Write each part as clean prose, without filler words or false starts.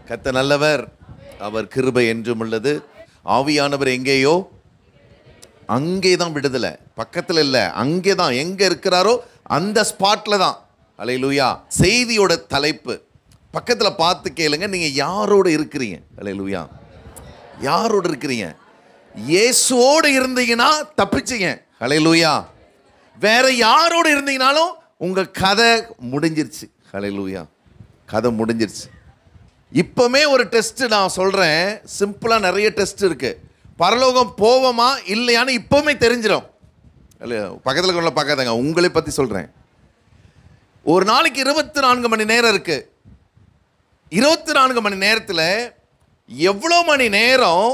கர்த்தர் நல்லவர், அவர் கிருபை என்றும் உள்ளது. ஆவியானவர் எங்கேயோ அங்கே தான் விடுதலை, பக்கத்தில் இல்லை, அங்கே தான், எங்கே இருக்கிறாரோ அந்த ஸ்பாட்டில் தான். அல்லேலூயா. செய்தியோட தலைப்பு பக்கத்தில் பார்த்து கேளுங்க, நீங்கள் யாரோடு இருக்கிறீங்க? அல்லேலூயா. யாரோடு இருக்கிறீங்க? இயேசுவோடு இருந்தீங்கன்னா தப்பிச்சிங்க. அல்லேலூயா. வேற யாரோடு இருந்தீங்கனாலும் உங்கள் கதை முடிஞ்சிருச்சு. அல்லேலூயா. கதை முடிஞ்சிருச்சு. இப்போமே ஒரு டெஸ்ட் நான் சொல்கிறேன், சிம்பிளாக நிறைய டெஸ்ட் இருக்குது. பரலோகம் போவோமா இல்லையான்னு இப்போவுமே தெரிஞ்சிடும். இல்லை, பக்கத்தில் கொள்ள பார்க்காதங்க, உங்களை பற்றி சொல்கிறேன். ஒரு நாளைக்கு 24 மணி நேரம் இருக்குது. 24 மணி நேரத்தில் எவ்வளோ மணி நேரம்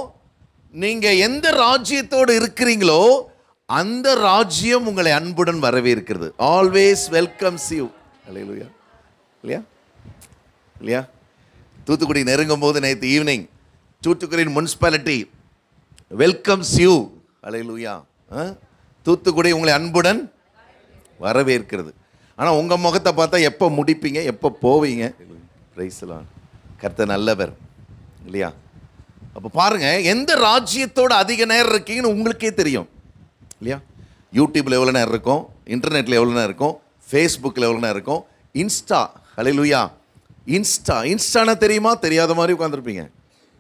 நீங்கள் எந்த ராஜ்யத்தோடு இருக்கிறீங்களோ அந்த ராஜ்யம் உங்களை அன்புடன் வரவேற்கிறது. Always welcomes you. அல்லேலூயா. இல்லையா? இல்லையா? தூத்துக்குடி நெருங்கும் போது நேற்று evening Thoothukudi municipality welcomes you. அல்லேலூயா. தூத்துக்குடி உங்களை அன்புடன் வரவேற்கிறது. ஆனால் உங்கள் முகத்தை பார்த்தா எப்போ முடிப்பீங்க, எப்போ போவீங்க? Price the Lord. கர்த்தர் நல்லவர். இல்லையா? அப்போ பாருங்கள், எந்த ராஜ்யத்தோடு அதிக நேரம் இருக்கீங்கன்னு உங்களுக்கே தெரியும். இல்லையா? யூடியூப்பில் எவ்வளோ நேரம் இருக்கும், இன்டர்நெட்டில் எவ்வளோ நேரம் இருக்கும், ஃபேஸ்புக்கில் எவ்வளோ நேரம் இருக்கும், இன்ஸ்டா. அல்லேலூயா. இன்ஸ்டானா தெரியுமா? தெரியாத மாதிரி உட்காந்துருப்பீங்க.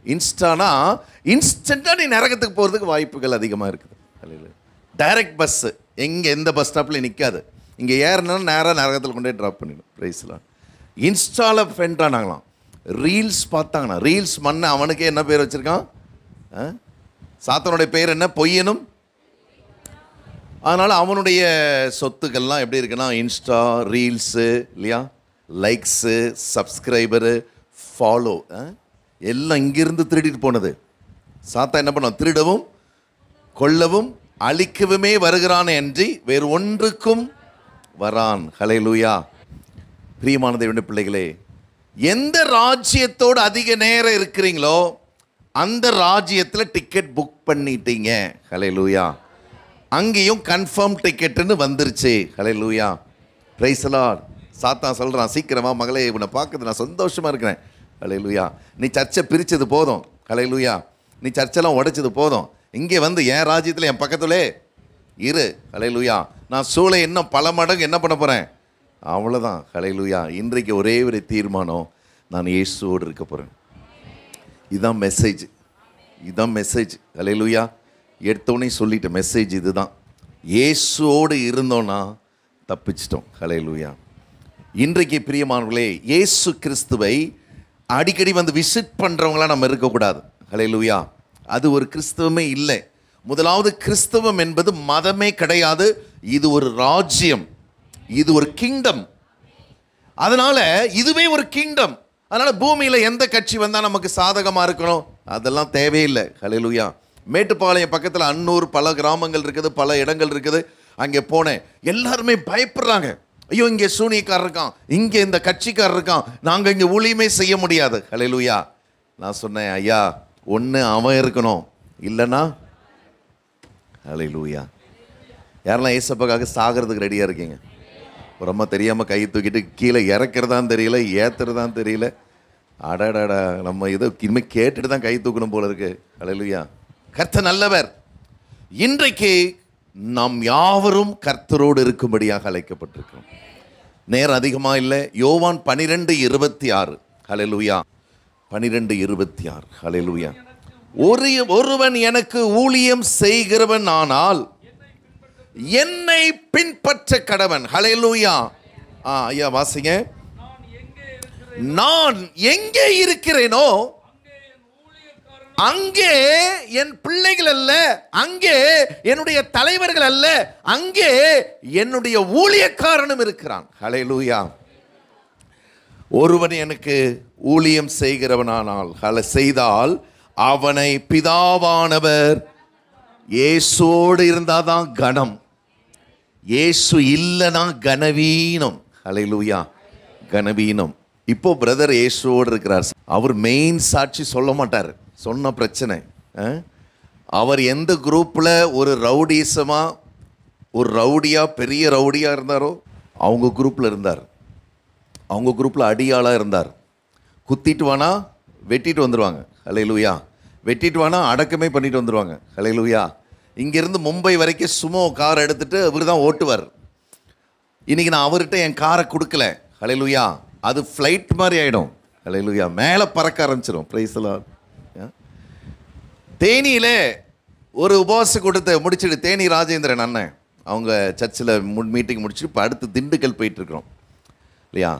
இன்ஸ்டானா இன்ஸ்டண்ட்டாக நீ நரகத்துக்கு போகிறதுக்கு வாய்ப்புகள் அதிகமாக இருக்குது. அல்லேலூயா. டைரக்ட் பஸ்ஸு எங்கே எந்த பஸ் ஸ்டாப்பில் நிற்காது. இங்கே ஏறினா நேராக நரகத்தில் கொண்டு போய் ட்ராப் பண்ணிடும். பிரைஸ்லாம். இன்ஸ்டாவில் ஃப்ரெண்ட் ஆனாங்களாம். ரீல்ஸ் பார்த்தாங்கண்ணா. ரீல்ஸ் மண்ண அவனுக்கே என்ன பேர் வச்சுருக்கான்? சாத்தனுடைய பேர் என்ன? பொய்யனும். அதனால் அவனுடைய சொத்துக்கள்லாம் எப்படி இருக்குன்னா, இன்ஸ்டா, ரீல்ஸு, இல்லையா, லைக்ஸு, சப்ஸ்கிரைபரு, ஃபாலோ, எல்லாம் இங்கிருந்து திருடிட்டு போனது. சாத்தா என்ன பண்ணான்? திருடவும் கொல்லவும் அழிக்கவுமே வருகிறான் என்று வேறு ஒன்றுக்கும் வரான். ஹல்லேலூயா. பிரியமான தேவனுடைய பிள்ளைகளே, எந்த ராஜ்யத்தோடு அதிக நேரம் இருக்கிறீங்களோ அந்த ராஜ்யத்தில் டிக்கெட் புக் பண்ணிட்டீங்க. ஹல்லேலூயா. அங்கேயும் கன்ஃபார்ம் டிக்கெட்டுன்னு வந்துருச்சு. ஹல்லேலூயா. Praise the Lord. சாத்தான் சொல்கிறான், சீக்கிரமா மகளே, உன்னை பார்க்குறது நான் சந்தோஷமாக இருக்கிறேன். ஹல்லேலூயா. நீ சர்ச்சை பிரித்தது போதும். ஹல்லேலூயா. நீ சர்ச்செல்லாம் உடைச்சது போதும். இங்கே வந்து என் ராஜ்யத்தில் என் பக்கத்துலே இரு. ஹல்லேலூயா. நான் சூளை இன்னும் பல மடங்கு என்ன பண்ண போகிறேன்? அவ்வளோதான். ஹல்லேலூயா. இன்றைக்கு ஒரே ஒரு தீர்மானம், நான் இயேசுவோடு இருக்க போகிறேன். இதுதான் மெசேஜ். இதுதான் மெசேஜ். ஹல்லேலூயா. எடுத்தோடனே சொல்லிட்டேன், மெசேஜ் இதுதான். இயேசுவோடு இருந்தோன்னா தப்பிச்சிட்டோம். ஹல்லேலூயா. இன்றைக்கு பிரியமானவர்களே, இயேசு கிறிஸ்துவை அடிக்கடி வந்து விசிட் பண்ணுறவங்களாம் நம்ம இருக்கக்கூடாது. ஹல்லேலூயா. அது ஒரு கிறிஸ்தவமே இல்லை. முதலாவது, கிறிஸ்தவம் என்பது மதமே கிடையாது. இது ஒரு ராஜ்யம், இது ஒரு கிங்டம். அதனால இதுவே ஒரு கிங்டம். அதனால பூமியில் எந்த கட்சி வந்தால் நமக்கு சாதகமாக இருக்கணும் அதெல்லாம் தேவையில்லை. ஹல்லேலூயா. மேட்டுப்பாளையம் பக்கத்தில் அன்னூர் பல கிராமங்கள் இருக்குது, பல இடங்கள் இருக்குது. அங்கே போனேன், எல்லாருமே பயப்படுறாங்க. ஐயோ, இங்கே சூனியக்காரர் இருக்கான், இங்கே இந்த கட்சிக்காரர் இருக்கான், நாங்கள் இங்கே ஊழியமே செய்ய முடியாது. ஹல்லேலூயா. நான் சொன்னேன், ஐயா, ஒன்று அவன் இருக்கணும், இல்லைன்னா ஹல்லேலூயா. யாரெல்லாம் ஏசப்பாக்காக சாகிறதுக்கு ரெடியாக இருக்கீங்க? ஒரு அம்மா தெரியாமல் கை தூக்கிட்டு கீழே இறக்கிறதான் தெரியல, ஏற்றுறதான் தெரியல. அடடடா, நம்ம இதை இனிமேல் கேட்டுட்டு தான் கை தூக்கணும் போல இருக்கு. ஹல்லேலூயா. கர்த்தர் நல்லவர். இன்றைக்கு நாம் யாவரும் கர்த்தரோடு இருக்கும்படியாக அழைக்கப்பட்டிருக்கிறோம். நேரம் அதிகமாக இல்லை. யோவான் 12:26. ஹல்லேலூயா. 12:26. ஹல்லேலூயா. ஒருவன் எனக்கு ஊழியம் செய்கிறவன் ஆனால் என்னை பின்பற்ற கடவன். ஹல்லேலூயா. ஐயா வாசிங்க. நான் எங்கே இருக்கிறேனோ அங்கே என் பிள்ளைகள் அல்ல, அங்கே என்னுடைய தலைவர்கள் அல்ல, அங்கே என்னுடைய ஊழியக்காரனும் இருக்கிறான். ஹல்லேலூயா. ஒருவன் எனக்கு ஊழியம் செய்கிறவனானால் செய்தால் அவனை பிதாவானவர், இயேசுவோடு இருந்தாதான் கனம், இயேசு இல்லைனா கனவீனம். ஹல்லேலூயா. கனவீனம். இப்போ பிரதர் இயேசுவோடு இருக்கிறார். அவர் மெயின் சாட்சி சொல்ல மாட்டார், சொன்ன பிரச்சனை. அவர் எந்த குரூப்பில் ஒரு ரவுடிசமாக, ஒரு ரவுடியாக, பெரிய ரவுடியாக இருந்தாரோ அவங்க குரூப்பில் இருந்தார். அவங்க குரூப்பில் அடியாளாக இருந்தார். குத்திட்டு வானா வெட்டிட்டு வந்துடுவாங்க. ஹல்லேலூயா. வெட்டிட்டு வானா அடக்கமே பண்ணிட்டு வந்துடுவாங்க. ஹல்லேலூயா. இங்கேருந்து மும்பை வரைக்கும் சுமோ கார் எடுத்துகிட்டு இவர் தான் ஓட்டுவார். இன்றைக்கி நான் அவர்கிட்ட என் காரை கொடுக்கல. ஹல்லேலூயா. அது ஃப்ளைட் மாதிரி ஆகிடும். ஹல்லேலூயா. மேலே பறக்க ஆரம்பிச்சிடும். Price the Lord. தேனியில் ஒரு உபவாசம் கொடுத்து முடிச்சுட்டு, தேனி ராஜேந்திரன் அண்ணன் அவங்க சர்ச்சில் மீட்டிங் முடிச்சுட்டு இப்போ அடுத்து திண்டுக்கல் போயிட்டுருக்குறோம் இல்லையா.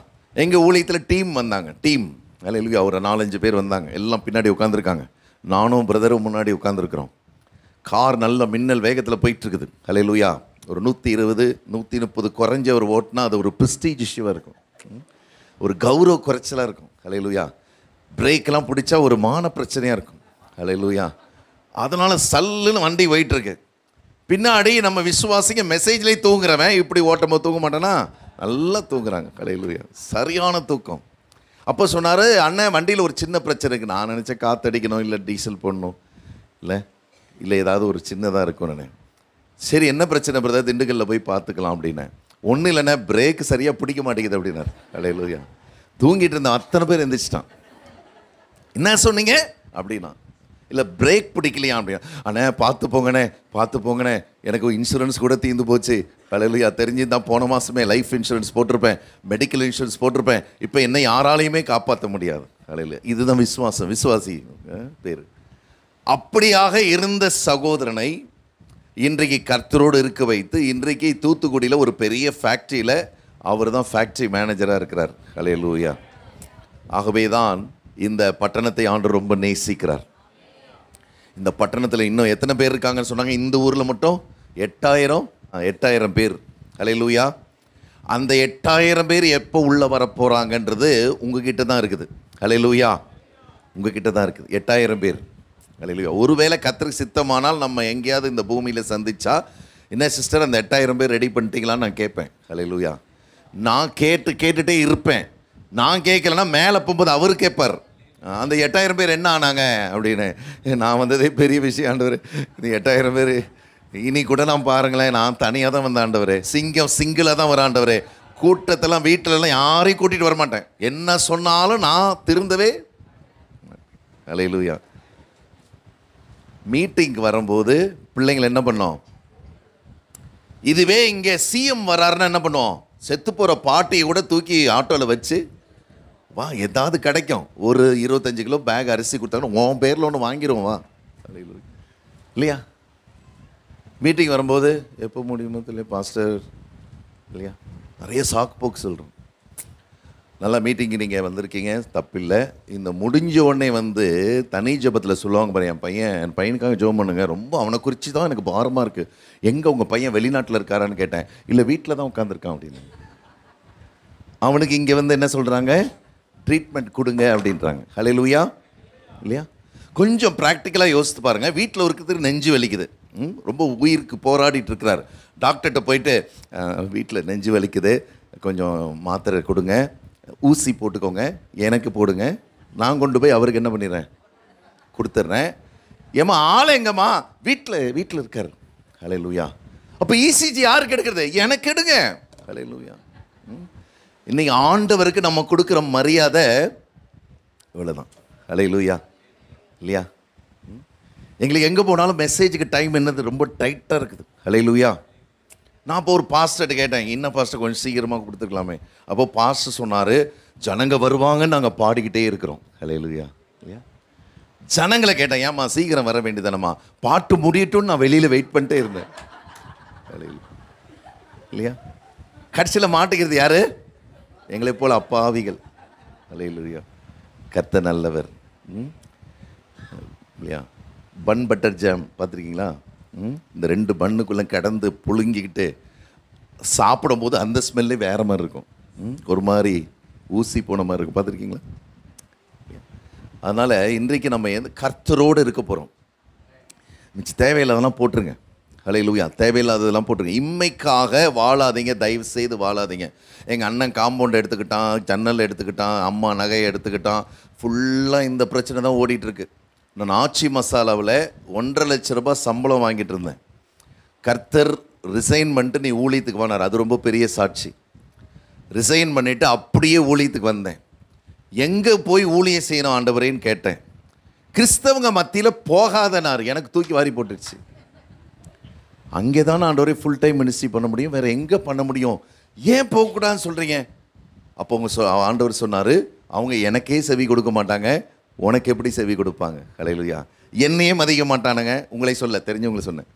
எங்கள் ஊழியத்தில் டீம் வந்தாங்க. டீம் ஹல்லேலூயா. ஒரு 4-5 பேர் வந்தாங்க. எல்லாம் பின்னாடி உட்காந்துருக்காங்க. நானும் பிரதரும் முன்னாடி உட்காந்துருக்குறோம். கார் நல்ல மின்னல் வேகத்தில் போயிட்டுருக்குது. ஹல்லேலூயா. ஒரு 120 130 குறைஞ்ச ஒரு ஓட்டுனா அது ஒரு ப்ரெஸ்டீஜ் இஷ்யூவாக இருக்கும், ஒரு கௌரவ குறைச்சலாக இருக்கும். ஹல்லேலூயா. பிரேக்கெலாம் பிடிச்சா ஒரு மான பிரச்சனையாக இருக்கும். ஹல்லேலூயா. அதனால் சல்லுன்னு வண்டி போயிட்டுருக்கு. பின்னாடி நம்ம விசுவாசிங்க மெசேஜ்லேயே தூங்குறவன் இப்படி ஓட்டும்போது தூங்க மாட்டேன்னா நல்லா தூங்குறாங்க. ஹல்லேலூயா. சரியான தூக்கம். அப்போ சொன்னார், அண்ணன் வண்டியில் ஒரு சின்ன பிரச்சனை இருக்குது. நான் நினச்சேன் காற்றடிக்கணும், இல்லை டீசல் போடணும், இல்லை ஏதாவது ஒரு சின்னதாக இருக்கும். நான் சரி என்ன பிரச்சனை பிரதர், திண்டுக்கல்லில் போய் பார்த்துக்கலாம் அப்படின்னேன். ஒன்றும் இல்லைண்ணே, பிரேக்கு சரியாக பிடிக்க மாட்டேங்குது அப்படின்னார். ஹல்லேலூயா. தூங்கிட்டு இருந்தேன். அத்தனை பேர் எந்திரிச்சிட்டான். என்ன சொன்னீங்க அப்படின்னா, இல்லை பிரேக் பிடிக்கலையா அப்படின்னா. அண்ணே பார்த்து போங்கண்ணே, எனக்கு இன்சூரன்ஸ் கூட தீர்ந்து போச்சு. ஹல்லேலூயா. தெரிஞ்சுதான் போன மாதமே லைஃப் இன்சூரன்ஸ் போட்டிருப்பேன், மெடிக்கல் இன்சூரன்ஸ் போட்டிருப்பேன். இப்போ என்னை யாராலையுமே காப்பாற்ற முடியாது. ஹல்லேலூயா. இதுதான் விசுவாசம், விசுவாசி பேர். அப்படியாக இருந்த சகோதரனை இன்றைக்கு கர்த்தரோடு இருக்க வைத்து, இன்றைக்கு தூத்துக்குடியில் ஒரு பெரிய ஃபேக்ட்ரியில் அவர் தான் ஃபேக்ட்ரி மேனேஜராக இருக்கிறார். ஹல்லேலூயா. ஆகவே தான் இந்த பட்டணத்தை ஆண்டவர் ரொம்ப நேசிக்கிறார். இந்த பட்டணத்தில் இன்னும் எத்தனை பேர் இருக்காங்கன்னு சொன்னாங்க? இந்த ஊரில் மட்டும் 8000 பேர். ஹல்லேலூயா. அந்த 8000 பேர் எப்போ உள்ளே வர போகிறாங்கன்றது உங்ககிட்ட தான் இருக்குது. ஹல்லேலூயா. உங்ககிட்ட தான் இருக்குது 8000 பேர். ஹல்லேலூயா. ஒருவேளை கர்த்தருக்கு சித்தமானால் நம்ம எங்கேயாவது இந்த பூமியில் சந்திச்சா, என்ன சிஸ்டர் அந்த 8000 பேர் ரெடி பண்ணிட்டீங்களான்னு நான் கேட்பேன். ஹல்லேலூயா. நான் கேட்டுகிட்டே இருப்பேன். நான் கேட்கலன்னா மேலே போகும்போது அவர் கேட்பார், அந்த 8000 பேர் என்ன ஆனாங்க அப்படின்னு. நான் வந்ததே பெரிய விஷயம் ஆண்டவர். இந்த 8000 பேர் இனி கூட நான் பாருங்களேன், நான் தனியாக தான் வந்த ஆண்டவர். சிங்கிளாக தான் வர ஆண்டவர். கூட்டத்தெல்லாம் வீட்டிலலாம் யாரையும் கூட்டிகிட்டு வரமாட்டேன். என்ன சொன்னாலும் நான் திருந்தவே. ஹல்லேலூயா. மீட்டிங்க்கு வரும்போது பிள்ளைங்களை என்ன பண்ணோம்? இதுவே இங்கே சிஎம் வராருன்னா என்ன பண்ணுவோம்? செத்து போகிற பாட்டியை கூட தூக்கி ஆட்டோவில் வச்சு, வா ஏதாவது கிடைக்கும், ஒரு 25 கிலோ பேக் அரிசி கொடுத்தாங்கன்னா உன் பேரில் ஒன்று வாங்கிடுவோம் வா. இல்லையா? மீட்டிங் வரும்போது எப்போ முடியுமோ தெரியல பாஸ்டர், இல்லையா? நிறைய சாக்கு போக்கு சொல்கிறோம். நல்லா மீட்டிங்கு நீங்கள் வந்திருக்கீங்க, தப்பில்லை. இந்த முடிஞ்ச உடனே தனி ஜபத்தில் சொல்லுவாங்க பாரு, என் பையனுக்காக ஜெபம் பண்ணுங்க, ரொம்ப அவனை குறித்து தான் எனக்கு பாரமாக இருக்குது. எங்கே உங்கள் பையன் வெளிநாட்டில் இருக்காரான்னு கேட்டேன். இல்லை வீட்டில் தான் உட்காந்துருக்கான் அப்படின்னு. அவனுக்கு இங்கே என்ன சொல்கிறாங்க? ட்ரீட்மெண்ட் கொடுங்க அப்படின்றாங்க. ஹல்லேலூயா. இல்லையா? கொஞ்சம் ப்ராக்டிக்கலாக யோசித்து பாருங்கள். வீட்டில் இருக்கிறதுக்கு நெஞ்சு வலிக்குது, ரொம்ப உயிருக்கு போராடிட்டு இருக்கிறார். டாக்டர்கிட்ட போயிட்டு வீட்டில் நெஞ்சு வலிக்குது, கொஞ்சம் மாத்திரை கொடுங்க, ஊசி போட்டுக்கோங்க, எனக்கு போடுங்க, நான் கொண்டு போய் அவருக்கு என்ன பண்ணிடுறேன், கொடுத்துட்றேன். ஏம்மா ஆள் எங்கம்மா? வீட்டில் இருக்கார். ஹல்லேலூயா. அப்போ இசிஜி யாருக்கு எடுக்கிறது? எனக்கு எடுங்க. ஹல்லேலூயா. இன்னைக்கு ஆண்டவருக்கு நம்ம கொடுக்குற மரியாதை இவ்வளோதான். ஹல்லேலூயா. இல்லையா? எங்களுக்கு எங்கே போனாலும் மெசேஜுக்கு டைம் என்னது ரொம்ப டைட்டாக இருக்குது. ஹல்லேலூயா. நான் இப்போ ஒரு பாஸ்டர்கிட்ட கேட்டேன், இன்னும் பாஸ்டர் கொஞ்சம் சீக்கிரமாக கொடுத்துருக்கலாமே. அப்போது பாஸ்டர் சொன்னார், ஜனங்க வருவாங்கன்னு நாங்கள் பாடிக்கிட்டே இருக்கிறோம். ஹல்லேலூயா. இல்லையா? ஜனங்களை கேட்டேன், ஏம்மா சீக்கிரம் வர வேண்டியதானம்மா, பாட்டு முடியட்டும்னு நான் வெளியில் வெயிட் பண்ணிட்டே இருந்தேன். இல்லையா? கடைசியில் மாட்டுக்கிறது யார்? எங்களை போல் அப்பாவிகள். ஹல்லேலூயா. கர்த்தர் நல்லவர். இல்லையா? பன் பட்டர் ஜாம் பார்த்துருக்கீங்களா? இந்த 2 பன்னுக்குள்ளே கடந்து புழுங்கிக்கிட்டு சாப்பிடும்போது அந்த ஸ்மெல்லே வேறு மாதிரி இருக்கும். ஒரு மாதிரி ஊசி போன மாதிரி இருக்கும். பார்த்துருக்கீங்களா? அதனால் இன்றைக்கு நம்ம கர்த்தரோடு இருக்க போகிறோம். மிச்சம் தேவையில்லாதெல்லாம் போட்டுருங்க. ஹல்லேலூயா. தேவையில்லாததெல்லாம் போட்டுருங்க. இம்மைக்காக வாழாதீங்க, தயவு செய்து வாழாதீங்க. எங்கள் அண்ணன் காம்பவுண்ட் எடுத்துக்கிட்டான், ஜன்னல் எடுத்துக்கிட்டான், அம்மா நகையை எடுத்துக்கிட்டான், ஃபுல்லாக இந்த பிரச்சனை தான் ஓடிட்டுருக்கு. நான் ஆச்சி மசாலாவில் 1.5 லட்ச ரூபாய் சம்பளம் வாங்கிட்டு இருந்தேன். கர்த்தர் ரிசைன் பண்ணிட்டு நீ ஊழியத்துக்கு வந்தார். அது ரொம்ப பெரிய சாட்சி. ரிசைன் பண்ணிவிட்டு அப்படியே ஊழியத்துக்கு வந்தேன். எங்கே போய் ஊழியம் செய்யணும் ஆண்டவரேன்னு கேட்டேன். கிறிஸ்தவங்க மத்தியில் போகாதனார், எனக்கு தூக்கி வாரி போட்டுருச்சு. அங்கே தானே ஆண்டவரே ஃபுல் டைம் மினிஸ்ட்ரி பண்ண முடியும், வேறு எங்கே பண்ண முடியும், ஏன் போகக்கூடாதுன்னு சொல்கிறீங்க? அப்போ ஆண்டவர் சொன்னார், அவங்க எனக்கே செவி கொடுக்க மாட்டாங்க, உனக்கு எப்படி செவி கொடுப்பாங்க? ஹல்லேலூயா. என்னையே மதிக்க மாட்டானுங்க, உங்களை சொல்ல தெரிஞ்சவங்களை சொன்னேன்,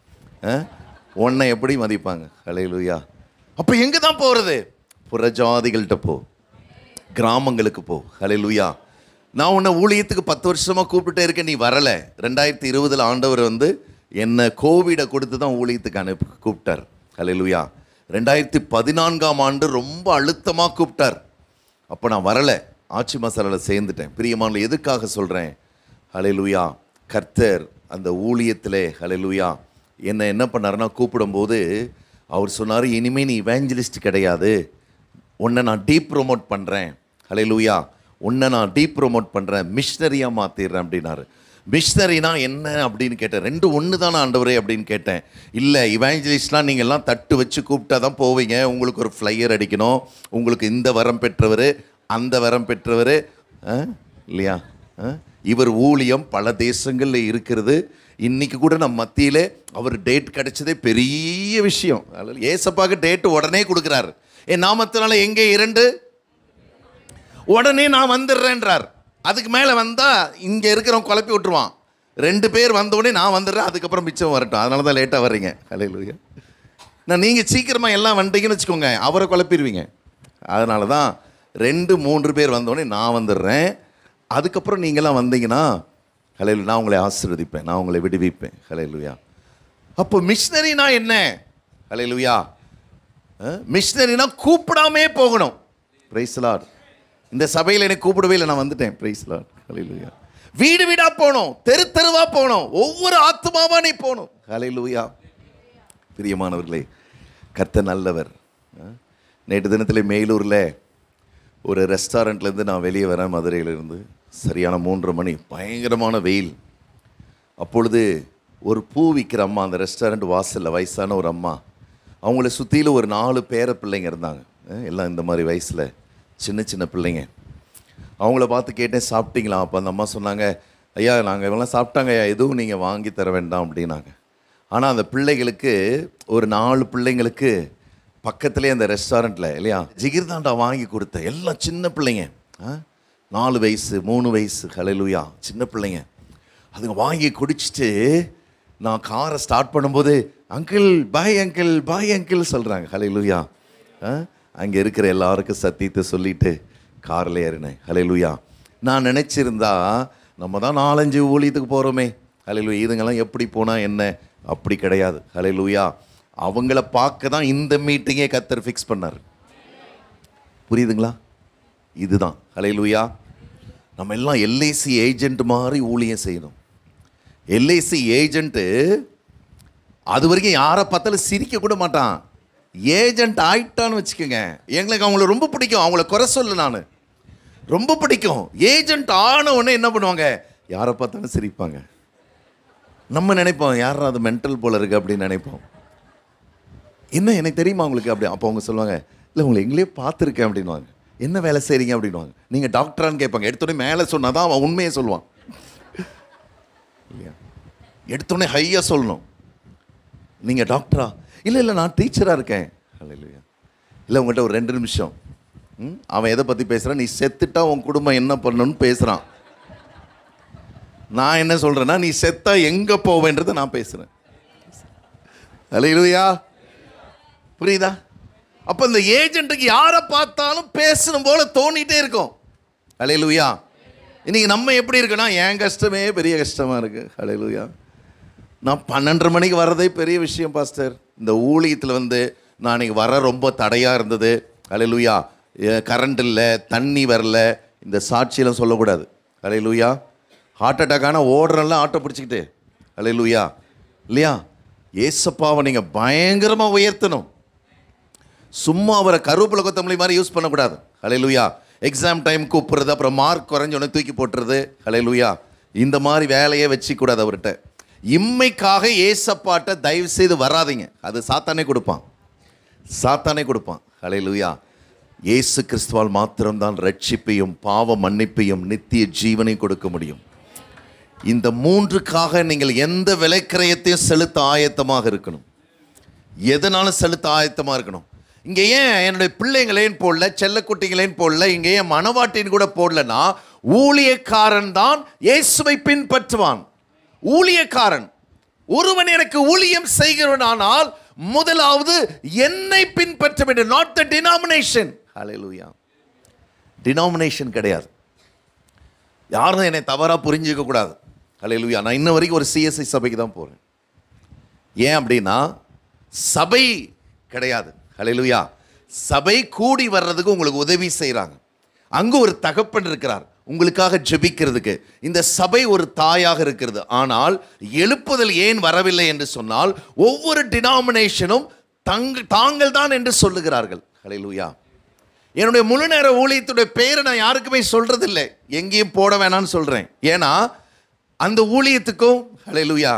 உன்னை எப்படி மதிப்பாங்க? ஹல்லேலூயா. அப்போ எங்கே தான் போகிறது? புறஜாதிகள்கிட்ட போ, கிராமங்களுக்கு போ. ஹல்லேலூயா. நான் உன்னை ஊழியத்துக்கு 10 வருஷமாக கூப்பிட்டுட்டே இருக்கேன், நீ வரலை. 2020 ஆண்டவர் என்னை கோவிடை கொடுத்து தான் ஊழியத்துக்கு கூப்பிட்டார். ஹல்லேலூயா. 2014 ஆண்டு ரொம்ப அழுத்தமாக கூப்பிட்டார். அப்போ நான் வரலை, ஆட்சி மசாலாவில் சேர்ந்துட்டேன். பிரியமான எதுக்காக சொல்கிறேன்? ஹல்லேலூயா. கர்த்தர் அந்த ஊழியத்திலே ஹல்லேலூயா என்ன பண்ணாருன்னா, கூப்பிடும்போது அவர் சொன்னார், இனிமேல் நீ இவாஞ்சலிஸ்ட் கிடையாது, உன்னை நான் டீப் ப்ரொமோட் பண்ணுறேன். ஹல்லேலூயா. உன்னை நான் டீப் ப்ரொமோட் பண்ணுறேன், மிஷனரியாக மாற்றிடுறேன் அப்படின்னாரு. மிஷனரினா என்ன அப்படின்னு கேட்டேன். 2 ஒன்று தானே ஆண்டவரே அப்படின்னு கேட்டேன். இல்லை, இவாஞ்சலிஸ்ட்லாம் நீங்கள் எல்லாம் தட்டு வச்சு கூப்பிட்டா தான் போவீங்க, உங்களுக்கு ஒரு ஃப்ளையர் அடிக்கணும், உங்களுக்கு இந்த வரம் பெற்றவர் அந்த வரம் பெற்றவர் இல்லையா? இவர் ஊழியம் பல தேசங்களில் இருக்கிறது. இன்றைக்கி கூட நம்ம மத்தியிலே அவர் டேட் கிடைச்சதே பெரிய விஷயம். ஏசப்பாவுக்கு டேட்டு உடனே கொடுக்குறாரு. என் நாமத்தினால எங்கே 2 உடனே நான் வந்துடுறேன்றார். அதுக்கு மேலே வந்தால் இங்கே இருக்கிறவன் குழப்பி விட்டுருவான். 2 பேர் வந்தோடனே நான் வந்துடுறேன், அதுக்கப்புறம் மிச்சம் வரட்டும், அதனால தான் லேட்டாக வர்றீங்க. ஹல்லேலூயா. நான் நீங்கள் சீக்கிரமாக எல்லாம் வந்துட்டீங்கன்னு வச்சுக்கோங்க, அவரை குழப்பிடுவீங்க. அதனால தான் 2-3 பேர் வந்தோடனே நான் வந்துடுறேன், அதுக்கப்புறம் நீங்களாம் வந்தீங்கன்னா ஹல்லேலூயா நான் உங்களை ஆசீர்வதிப்பேன், நான் உங்களை விடுவிப்பேன். ஹல்லேலூயா. அப்போ மிஷனரினா என்ன? ஹல்லேலூயா. மிஷனரினா கூப்பிடாமே போகணும். Praise the Lord. இந்த சபையில் எனக்கு கூப்பிடவே இல்லை, நான் வந்துட்டேன். Praise the Lord. ஹல்லேலூயா. வீடு வீடாக போகணும், தெரு தெருவாக போகணும், ஒவ்வொரு ஆத்மாவாக நீ போகணும். ஹல்லேலூயா. பிரியமானவர்களே, கர்த்தர் நல்லவர். நேற்று தினத்தில் மேலூரில் ஒரு ரெஸ்டாரண்ட்லேருந்து நான் வெளியே வரேன், மதுரையிலேருந்து. சரியான 3:30 மணி, பயங்கரமான வெயில். அப்பொழுது ஒரு பூ விற்கிற அம்மா அந்த ரெஸ்டாரண்ட் வாசலில், வயசான ஒரு அம்மா, அவங்கள சுற்றியில் ஒரு 4 பேர பிள்ளைங்க இருந்தாங்க, எல்லாம் இந்த மாதிரி வயசில் சின்ன சின்ன பிள்ளைங்க. அவங்கள பார்த்து கேட்டேன், சாப்பிட்டீங்களா? அப்போ அந்த அம்மா சொன்னாங்க, ஐயா நாங்கள் இவங்களாம் சாப்பிட்டாங்க ஐயா, எதுவும் நீங்கள் வாங்கி தர வேண்டாம் அப்படின்னாங்க. ஆனால் அந்த பிள்ளைகளுக்கு ஒரு 4 பிள்ளைங்களுக்கு பக்கத்துலேயே அந்த ரெஸ்டாரண்ட்டில் இல்லையா ஜிகிர்தாண்டா வாங்கி கொடுத்தேன். எல்லாம் சின்ன பிள்ளைங்க, 4 வயசு 3 வயசு. ஹல்லேலூயா. சின்ன பிள்ளைங்க. அதுங்க வாங்கி குடிச்சிட்டு நான் காரை ஸ்டார்ட் பண்ணும்போது uncle bye uncle bye uncle சொல்கிறாங்க. ஹல்லேலூயா. அங்கே இருக்கிற எல்லாருக்கும் சத்தியத்தை சொல்லிட்டு காரில் ஏறினேன். ஹல்லேலூயா. நான் நினச்சிருந்தா நம்ம தான் 4-5 ஊழியத்துக்கு போகிறோமே, ஹல்லேலூயா, இதுங்கெல்லாம் எப்படி போனால் என்ன, அப்படி கிடையாது. ஹல்லேலூயா. அவங்கள பார்க்க தான் இந்த மீட்டிங்கே கர்த்தர் ஃபிக்ஸ் பண்ணார். புரியுதுங்களா? இதுதான். ஹல்லேலூயா. நம்ம எல்லாம் எல்ஐசி ஏஜென்ட் மாதிரி ஊழியம் செய்யணும். எல்ஐசி ஏஜென்ட்டு அது வரைக்கும் யாரை பார்த்தாலும் சிரிக்க கூட மாட்டான். ஏஜென்ட் ஆயிட்டான்னு வச்சுக்கோங்க, எங்களுக்கு அவங்கள ரொம்ப பிடிக்கும், அவங்கள குறை சொல்ல நான் ரொம்ப பிடிக்கும். ஏஜென்ட் ஆன உடனே என்ன பண்ணுவாங்க, யாரை பார்த்தாலும் சிரிப்பாங்க. நம்ம நினைப்போம் யாரும் அது மென்டல் போல இருக்கு அப்படின்னு நினைப்போம். என்ன எனக்கு தெரியுமா உங்களுக்கு அப்படி? அப்போ அவங்க சொல்லுவாங்க, இல்லை உங்களை எங்களே பார்த்துருக்கேன் அப்படின்வாங்க. என்ன வேலை செய்கிறீங்க அப்படின்வாங்க. நீங்கள் டாக்டரான்னு கேட்பாங்க. எடுத்தோடனே மேலே சொன்னால் தான் அவன் உண்மையை சொல்லுவான் இல்லையா? எடுத்தோடனே ஹையாக சொல்லணும். நீங்கள் டாக்டரா? இல்லை இல்லை நான் டீச்சராக இருக்கேன். இல்லையா? இல்லை உங்கள்கிட்ட ஒரு 2 நிமிஷம். அவன் எதை பற்றி பேசுகிறான், நீ செத்துட்டா உன் குடும்பம் என்ன பண்ணணும்னு பேசுகிறான். நான் என்ன சொல்கிறேன்னா, நீ செத்தா எங்கே போவேன்றதை நான் பேசுகிறேன். அல்லேலூயா. புரியுதா? அப்போ இந்த ஏஜென்ட்டுக்கு யாரை பார்த்தாலும் பேசணும் போல தோணிகிட்டே இருக்கும். அல்லேலூயா. இன்றைக்கி நம்ம எப்படி இருக்குன்னா, என் கஷ்டமே பெரிய கஷ்டமாக இருக்குது. அல்லேலூயா. நான் 12:30 மணிக்கு வர்றதே பெரிய விஷயம் பாஸ்டர். இந்த ஊழியத்தில் நான் இன்றைக்கி வர ரொம்ப தடையாக இருந்தது. அல்லேலூயா. கரண்ட் இல்லை, தண்ணி வரல, இந்த சாட்சியெல்லாம் சொல்லக்கூடாது. அல்லேலூயா. ஹார்ட் அட்டாக்கான ஓடுறெல்லாம் ஆட்டோ பிடிச்சிக்கிட்டு. அல்லேலூயா. இல்லையா? ஏசப்பாவை நீங்கள் பயங்கரமாக உயர்த்தணும். சும்மா அவரை கருவேப்பிலை கொத்தமல்லி மாதிரி யூஸ் பண்ணக்கூடாது. அல்லேலூயா. எக்ஸாம் டைம் கூப்பிட்றது, அப்புறம் மார்க் குறைஞ்சோடனே தூக்கி போட்டுறது. அல்லேலூயா. இந்த மாதிரி வேலையே வச்சுக்கூடாது அவர்கிட்ட. இம்மைக்காக ஏசப்பாட்ட தயவு செய்து வராதிங்க. அது சாத்தானே கொடுப்பான், சாத்தானே கொடுப்பான். அல்லேலூயா. இயேசு கிறிஸ்துவால் மாத்திரம்தான் ரட்சிப்பையும் பாவ மன்னிப்பையும் நித்திய ஜீவனை கொடுக்க முடியும். இந்த மூன்றுக்காக நீங்கள் எந்த விலைக்கிரயத்தையும் செலுத்த ஆயத்தமாக இருக்கணும். எதனாலும் செலுத்த ஆயத்தமாக இருக்கணும். இங்கே ஏன் என்னுடைய பிள்ளைங்களேன்னு போடல, செல்லக்குட்டிங்களேன்னு போடல, இங்கே ஏன் மனவாட்டின்னு கூட போடலன்னா, ஊழியக்காரன் தான் இயேசுவை பின்பற்றுவான். ஊழியக்காரன் ஒருவன் எனக்கு ஊழியம் செய்கிறவனானால் முதலாவது என்னை பின்பற்ற வேண்டும். Not the denomination. Hallelujah. Denomination கிடையாது. யாரும் என்னை தவறாக புரிஞ்சுக்க கூடாது. ஹல்லேலூயா. நான் இன்ன வரைக்கும் ஒரு சிஎஸ்ஐ சபைக்கு தான் போகிறேன். ஏன் அப்படின்னா சபை கிடையாது. ஹல்லேலூயா. சபை கூடி வர்றதுக்கு உங்களுக்கு உதவி செய்கிறாங்க. அங்கே ஒரு தகப்பன் இருக்கிறார் உங்களுக்காக ஜெபிக்கிறதுக்கு. இந்த சபை ஒரு தாயாக இருக்கிறது. ஆனால் எழுப்புதல் ஏன் வரவில்லை என்று சொன்னால், ஒவ்வொரு டினாமினேஷனும் தாங்கள் தான் என்று சொல்லுகிறார்கள். ஹல்லேலூயா. என்னுடைய முழு நேர ஊழியத்துடைய பேரை நான் யாருக்குமே சொல்றதில்லை, எங்கேயும் போட வேணாம்னு சொல்றேன். ஏன்னா அந்த ஊழியத்துக்கும் ஹல்லேலூயா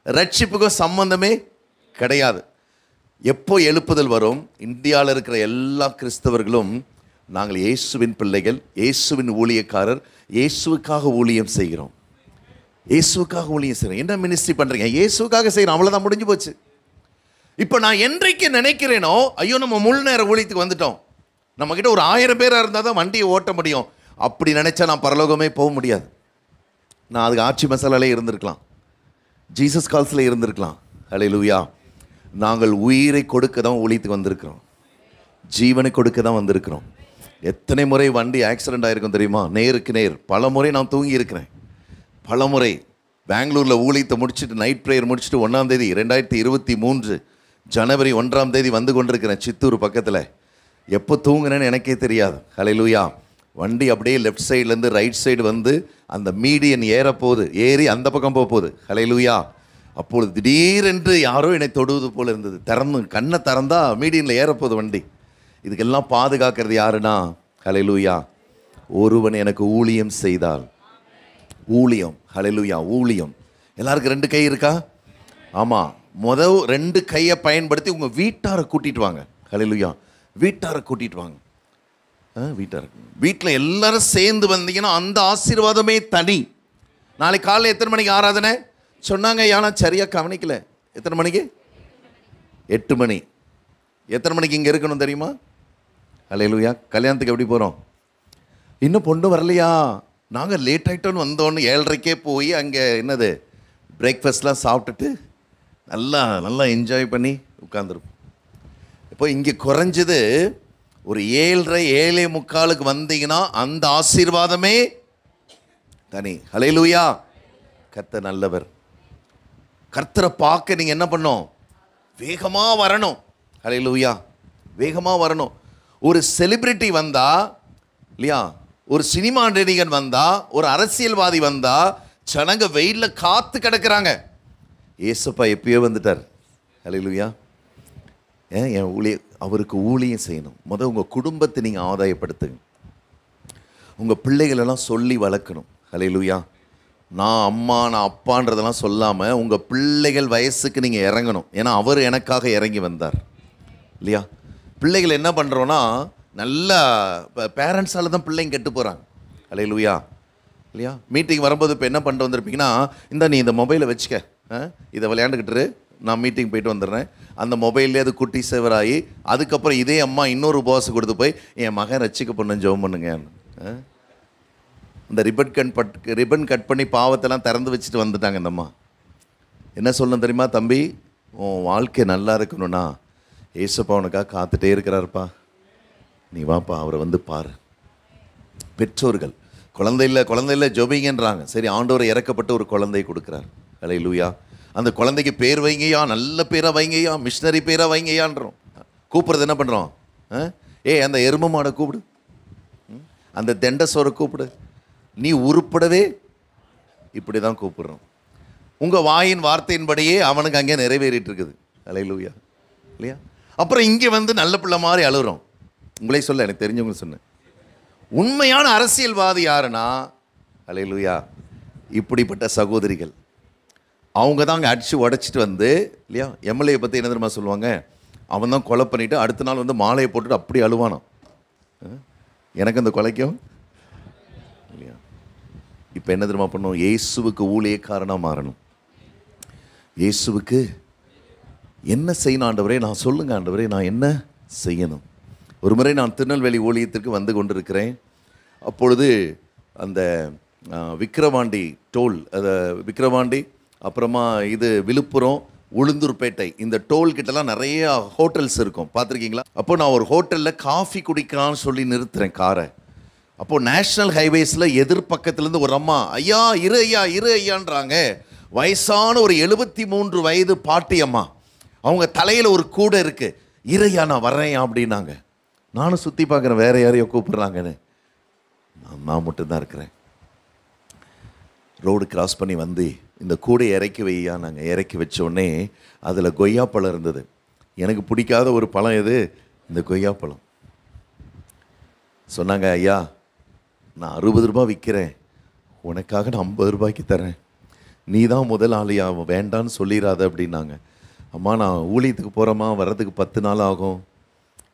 ரட்சிப்புக்கும் சம்பந்தமே கிடையாது. எப்போ எழுப்புதல் வரும்? இந்தியாவில் இருக்கிற எல்லா கிறிஸ்தவர்களும் நாங்கள் இயேசுவின் பிள்ளைகள், இயேசுவின் ஊழியக்காரர், இயேசுவுக்காக ஊழியம் செய்கிறோம், இயேசுவுக்காக ஊழியம் செய்கிறோம். என்ன மினிஸ்ட்ரி பண்ணுறீங்க? இயேசுவுக்காக செய்கிறோம், அவ்வளோதான், முடிஞ்சு போச்சு. இப்போ நான் என்றைக்கு நினைக்கிறேனோ, ஐயோ நம்ம முழு நேர ஊழியத்துக்கு வந்துட்டோம், நம்மக்கிட்ட ஒரு 1000 பேராக இருந்தால் தான் வண்டியை ஓட்ட முடியும், அப்படி நினச்சா நான் பரலோகமே போக முடியாது. நான் அதுக்கு ஆட்சி மசாலாலே இருந்திருக்கலாம், ஜீசஸ் கால்ஸில் இருந்திருக்கலாம். ஹல்லேலூயா. நாங்கள் உயிரை கொடுக்க தான் ஊழியத்துக்கு வந்திருக்கிறோம், ஜீவனை கொடுக்க தான் வந்திருக்கிறோம். எத்தனை முறை வண்டி ஆக்சிடெண்ட் ஆகிருக்கும் தெரியுமா? நேருக்கு நேர் பல முறை நான் தூங்கி இருக்கிறேன். பல முறை பெங்களூரில் ஊழியத்தை முடிச்சுட்டு, நைட் ப்ரேயர் முடிச்சுட்டு 1ஆம் தேதி 2023 ஜனவரி 1ஆம் தேதி வந்து கொண்டிருக்கிறேன் சித்தூர் பக்கத்தில். எப்போ தூங்குனேன்னு எனக்கே தெரியாது. ஹல்லேலூயா. வண்டி அப்படியே லெஃப்ட் சைட்லேருந்து ரைட் சைடு வந்து அந்த மீடியன் ஏறப்போகுது, ஏறி அந்த பக்கம் போகுது. ஹல்லேலூயா. அப்பொழுது திடீரென்று யாரோ என்னை தொடுவது போல் இருந்தது. கண்ணை திறந்தா மீடியனில் ஏறப்போகுது வண்டி. இதுக்கெல்லாம் பாதுகாக்கிறது யாருன்னா, ஹல்லேலூயா, ஒருவன் எனக்கு ஊழியம் செய்தால். ஊழியம். ஹல்லேலூயா. ஊழியம். எல்லாருக்கும் 2 கை இருக்கா? ஆமாம். முதல் 2 கையை பயன்படுத்தி உங்கள் வீட்டாரை கூட்டிகிட்டு வாங்க. ஹல்லேலூயா. வீட்டாரை கூட்டிகிட்டு வாங்க. வீட்டில் எல்லாரும் சேர்ந்து வந்தீங்கன்னா அந்த ஆசீர்வாதமே தனி. நாளைக்கு காலையில் எத்தனை மணிக்கு ஆராதனை சொன்னாங்க? ஏன்னா சரியாக கவனிக்கல. எத்தனை மணிக்கு? 8 மணி. எத்தனை மணிக்கு இங்கே இருக்கணும் தெரியுமா? ஹல்லேலூயா. கல்யாணத்துக்கு எப்படி போகிறோம்? இன்னும் பொண்ணு வரலையா? நாங்கள் லேட் ஆகிட்டோன்னு வந்தோன்னு 7:30க்கே போய் அங்கே என்னது பிரேக்ஃபாஸ்ட்லாம் சாப்பிட்டுட்டு நல்லா என்ஜாய் பண்ணி உட்காந்துருப்போம். இப்போ இங்கே குறைஞ்சது ஒரு 7:30 7:45 வந்தீங்கன்னா அந்த ஆசீர்வாதமே தனி. ஹல்லேலூயா. கர்த்தர் நல்லவர். கர்த்தரை பார்க்க நீங்கள் என்ன பண்ணணும்? வேகமாக வரணும். ஹல்லேலூயா. வேகமாக வரணும். ஒரு செலிபிரிட்டி வந்தா இல்லையா, ஒரு சினிமா நடிகன் வந்தா, ஒரு அரசியல்வாதி வந்தா, ஜனங்க வெயிலில் காத்து கிடக்கிறாங்க. ஏசப்பா எப்பயோ வந்துட்டார். ஹல்லேலூயா. என் அவருக்கு ஊழியம் செய்யணும். உங்கள் குடும்பத்தை நீங்கள் ஆதாயப்படுத்துங்க. உங்கள் பிள்ளைகளெல்லாம் சொல்லி வளர்க்கணும். ஹல்லேலூயா. நான் அம்மா நான் அப்பான்றதெல்லாம் சொல்லாமல் உங்கள் பிள்ளைகள் வயசுக்கு நீங்கள் இறங்கணும். ஏன்னா அவர் எனக்காக இறங்கி வந்தார் இல்லையா. பிள்ளைகள் என்ன பண்ணுறோன்னா, நல்லா பேரண்ட்ஸால் தான் பிள்ளைங்க கெட்டு போகிறாங்க. ஹல்லேலூயா. இல்லையா. மீட்டிங் வரும்போது இப்போ என்ன பண்ணிட்டு வந்திருப்பீங்கன்னா, நீ இந்த மொபைலை வச்சுக்க, இதை விளையாண்டுக்கிட்டு நான் மீட்டிங் போயிட்டு வந்துடுறேன். அந்த மொபைல்லே அது குட்டி சேவராகி, அதுக்கப்புறம் இதே அம்மா இன்னொரு உபவாசம் கொடுத்து போய் என் மகன் ரட்சிக்க பண்ண ஜெபம் பண்ணுங்க. இந்த ரிப்பன் கட் பண்ணி பாவத்தெல்லாம் திறந்து வச்சுட்டு வந்துட்டாங்க. இந்த அம்மா என்ன சொல்லணும் தெரியுமா? தம்பி, உன் வாழ்க்கை நல்லா இருக்கணும்னா ஏசப்பா உனக்காக காத்துட்டே இருக்கிறாருப்பா, நீ வாப்பா, அவரை வந்து பாரு. பெற்றோர்கள் குழந்தை இல்லை ஜெபிங்கன்றாங்க. சரி, ஆண்டவர் இறக்கப்பட்டு ஒரு குழந்தை கொடுக்குறார். ஹல்லேலூயா. அந்த குழந்தைக்கு பேர் வைங்கய்யா, நல்ல பேராக வைங்கய்யா, மிஷினரி பேராக வைங்கய்யான்றோம். கூப்பிட்றது என்ன பண்ணுறோம்? அந்த எரும மாடை கூப்பிடு, அந்த தெண்டசோரை கூப்பிடு. நீ உருப்படவே இப்படி தான் கூப்பிடுறோம். உங்கள் வாயின் வார்த்தையின்படியே அவனுக்கு அங்கே நிறைவேறிட்டு இருக்குது. ஹல்லேலூயா. இல்லையா. அப்புறம் இங்கே வந்து நல்ல பிள்ளை மாதிரி அழுகிறோம். உங்களே சொல்ல, எனக்கு தெரிஞ்சவங்க சொன்னேன். உண்மையான அரசியல்வாதி யாருன்னா, ஹல்லேலூயா, இப்படிப்பட்ட சகோதரிகள். அவங்க தான் அங்கே அடித்து உடச்சிட்டு வந்து இல்லையா. எம்எல்ஏ பற்றி என்ன தெரியுமா சொல்லுவாங்க? அவன் தான் கொலை பண்ணிவிட்டு அடுத்த நாள் வந்து மாலையை போட்டுட்டு அப்படி அழுவானான். எனக்கு அந்த கொலைக்கும் இல்லையா? இப்போ என்ன தெரியுமா பண்ணணும்? இயேசுவுக்கு ஊழியக்காரனாக மாறணும். இயேசுவுக்கு என்ன செய்யணும் ஆண்டவரே, நான் சொல்லுங்க ஆண்டவரே, நான் என்ன செய்யணும்? ஒரு முறை நான் திருநெல்வேலி ஊழியத்திற்கு வந்து கொண்டிருக்கிறேன். அப்பொழுது அந்த விக்கிரவாண்டி டோல், விக்கிரவாண்டி, அப்புறமா இது விழுப்புரம், உளுந்தூர்பேட்டை, இந்த டோல்கிட்டலாம் நிறைய ஹோட்டல்ஸ் இருக்கும், பார்த்துருக்கீங்களா? அப்போ நான் ஒரு ஹோட்டலில் காஃபி குடிக்கலான்னு சொல்லி நிறுத்துகிறேன் காரை. அப்போது நேஷ்னல் ஹைவேஸில் எதிர்பக்கத்துலேருந்து ஒரு அம்மா, ஐயா இரு ஐயா இரு ஐயான்றாங்க. வயசான ஒரு 73 வயது பாட்டி அம்மா. அவங்க தலையில் ஒரு கூடை இருக்குது. இறையா நான் வர்றேன் அப்படின்னாங்க. நானும் சுற்றி பார்க்குறேன், வேறு யாரையோ கூப்பிட்றாங்கன்னு. நான் மட்டும்தான் இருக்கிறேன். ரோடு கிராஸ் பண்ணி வந்து இந்த கூடை இறக்கி வையா, நாங்கள் இறக்கி வச்சோடனே அதில் கொய்யாப்பழம் இருந்தது. எனக்கு பிடிக்காத ஒரு பழம் எது? இந்த கொய்யாப்பழம். சொன்னாங்க, ஐயா நான் 60 ரூபா விற்கிறேன், உனக்காக நான் 50 ரூபாய்க்கு தரேன், நீ தான் முதல் ஆளியா, வேண்டான்னு சொல்லிடாத அப்படின்னாங்க. அம்மா நான் ஊழியத்துக்கு போகிறேம்மா, வர்றதுக்கு 10 நாள் ஆகும்,